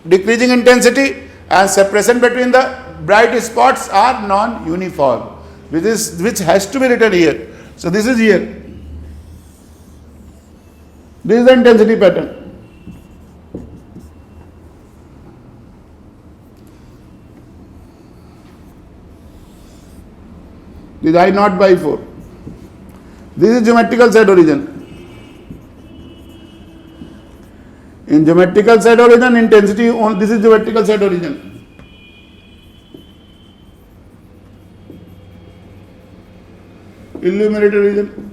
decreasing intensity, and separation between the bright spots are non-uniform, which has to be written here. So this is here. This is the intensity pattern. This is I naught by 4. This is geometrical side origin. In geometrical side origin, intensity on this is geometrical side origin. Illuminated region.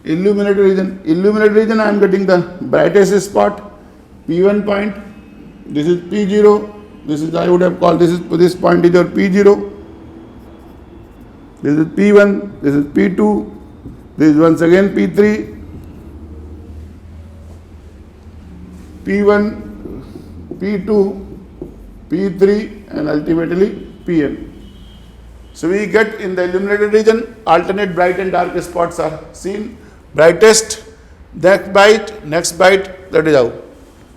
Illuminated region, I am getting the brightest spot, P1 point. This is P0. This is, I would have called this point is your P0. This is P1. This is P2. This is once again P3. P1, P2, P3, and ultimately Pn. So we get in the illuminated region, alternate bright and dark spots are seen. Brightest, next byte, that is how.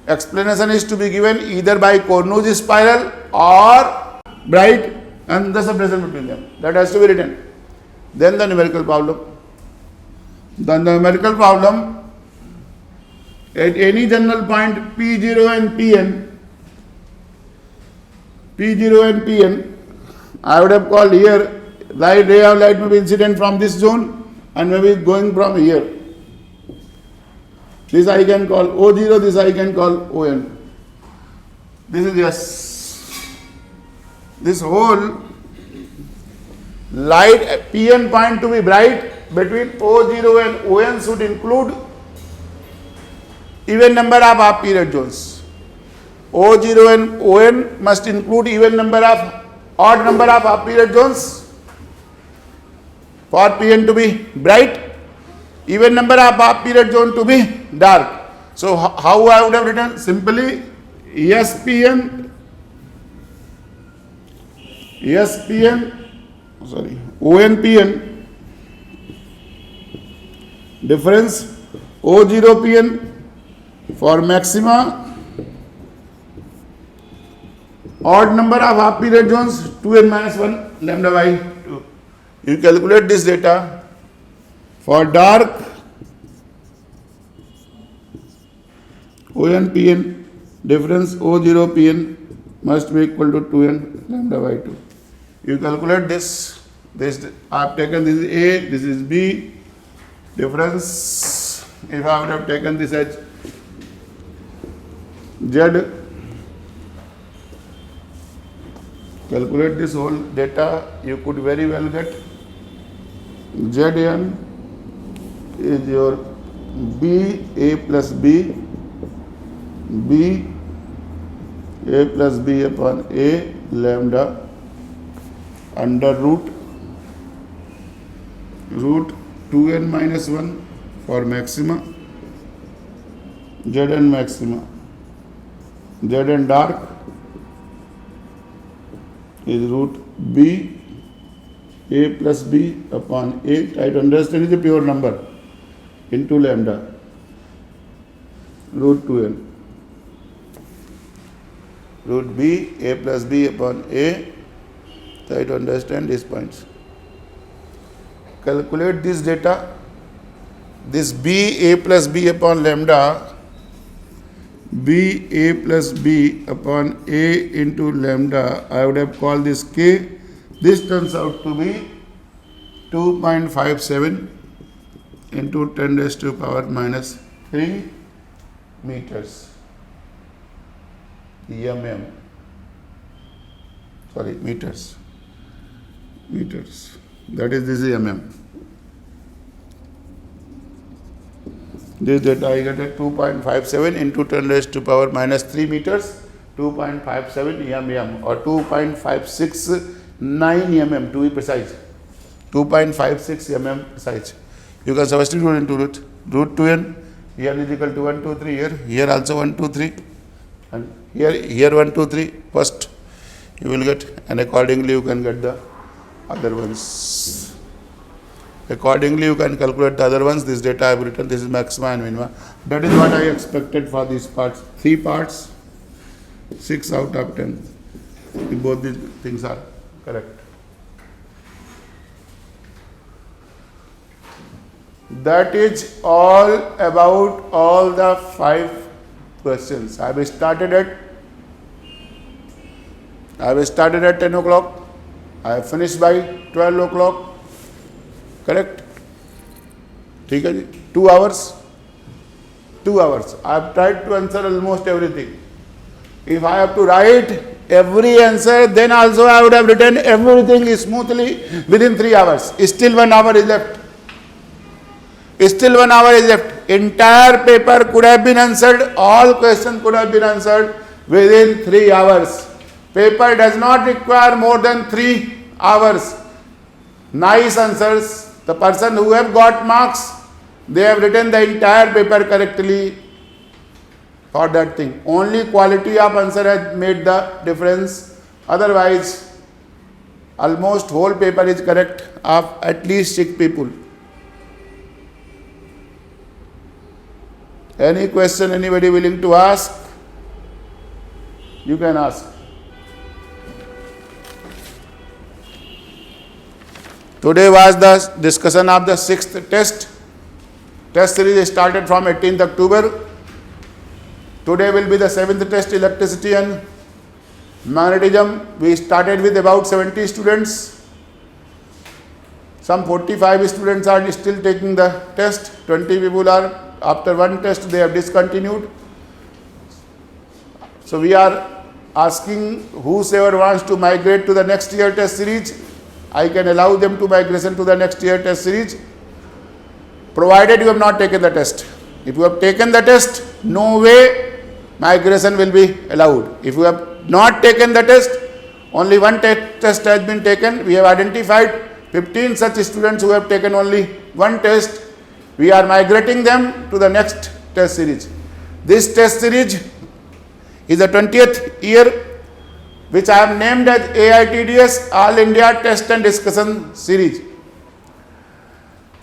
Explanation is to be given either by Cornu's spiral or bright and the separation between them. That has to be written. Then the numerical problem. The numerical problem, at any general point P0 and Pn, I would have called here, ray of light may be incident from this zone and maybe going from here. This I can call O0, this I can call On. This is yes. This whole light Pn point to be bright between O0 and On should include even number of half period zones. O0 and On must include even number of odd number of half period zones. For Pn to be bright, even number of half period zone to be dark. So how I would have written? Simply Onpn, difference O0Pn for maxima, odd number of half period zones 2n minus 1 lambda by 2. You calculate this data for dark Onpn, difference O0Pn must be equal to 2n lambda by 2. You calculate this I have taken this is A, this is B, difference, if I would have taken this as Z, calculate this whole data, you could very well get Zn is your B, A plus B, B, A plus B upon A lambda under root 2n minus 1 for maxima, Zn maxima, Zn dark is root B, A plus B upon A, try to understand is a pure number, into lambda, root 2n. Root B, A plus B upon A, try to understand these points. Calculate this data, this B, A plus B upon lambda, B, A plus B upon A into lambda, I would have called this K. This turns out to be 2.57 into 10 raised to power minus 3 meters. Meters. That is this is mm. This data I get at 2.57 into 10 raised to power minus 3 meters, 2.57 mm or 2.569 mm to be precise. 2.56 mm precise. You can substitute into root 2n. Here is equal to 1, 2, 3. Here also 1, 2, 3. And here 1, 2, 3. First you will get, and accordingly you can get the other ones. Accordingly you can calculate the other ones. This data I have written, this is maxima and minima. That is what I expected for these parts. 3 parts, 6 out of 10. Both these things are correct. That is all about all the 5 questions. I have started at I have started at 10 o'clock. I have finished by 12 o'clock. Correct? ठीक है जी. 2 hours. 2 hours. I have tried to answer almost everything. If I have to write every answer, then also I would have written everything smoothly within 3 hours. Still 1 hour is left. Still 1 hour is left. Entire paper could have been answered. All questions could have been answered within 3 hours. Paper does not require more than 3 hours. Nice answers. The person who have got marks, they have written the entire paper correctly for that thing. Only quality of answer has made the difference. Otherwise, almost whole paper is correct of at least 6 people. Any question anybody willing to ask? You can ask. Today was the discussion of the 6th test. Test series started from 18th October. Today will be the 7th test, electricity and magnetism. We started with about 70 students. Some 45 students are still taking the test. 20 people are, after one test they have discontinued. So we are asking whosoever wants to migrate to the next year test series, I can allow them to migration to the next year test series, provided you have not taken the test. If you have taken the test, no way migration will be allowed. If you have not taken the test, only one test has been taken. We have identified 15 such students who have taken only one test. We are migrating them to the next test series. This test series is the 20th year, which I have named as AITDS, All India Test and Discussion Series.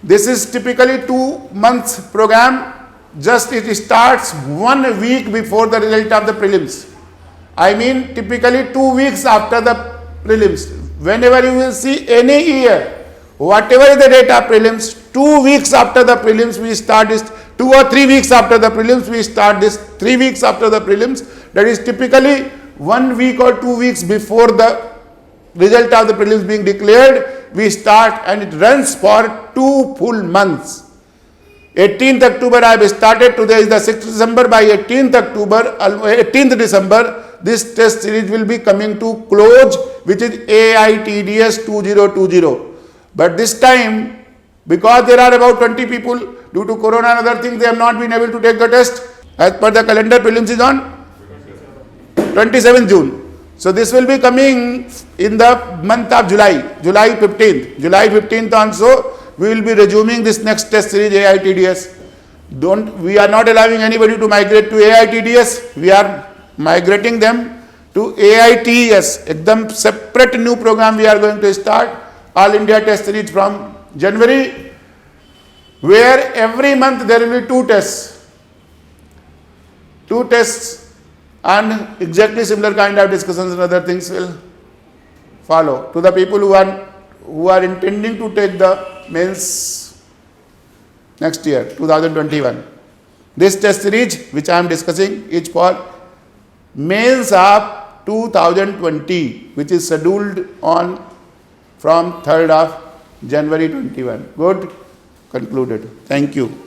This is typically 2 months program. Just it starts 1 week before the result of the prelims. I mean typically 2 weeks after the prelims. Whenever you will see any year, whatever is the date of prelims, 2 weeks after the prelims we start this, 2 or 3 weeks after the prelims we start this, 3 weeks after the prelims, that is typically 1 week or 2 weeks before the result of the prelims being declared, we start, and it runs for 2 full months. 18th October I have started, today is the 6th December, by 18th December, this test series will be coming to close, which is AITDS 2020. But this time, because there are about 20 people, due to corona and other things, they have not been able to take the test. As per the calendar, prelims is on 27th June. So this will be coming in the month of July 15th. July 15th also, we will be resuming this next test series AITDS. We are not allowing anybody to migrate to AITDS. We are migrating them to AITS. Ekdam separate new program we are going to start. All India Test Series from January, where every month there will be 2 tests. 2 tests. And exactly similar kind of discussions and other things will follow. To the people who are intending to take the mains next year, 2021. This test series which I am discussing is for mains of 2020, which is scheduled on from 3rd of January 21. Good? Concluded. Thank you.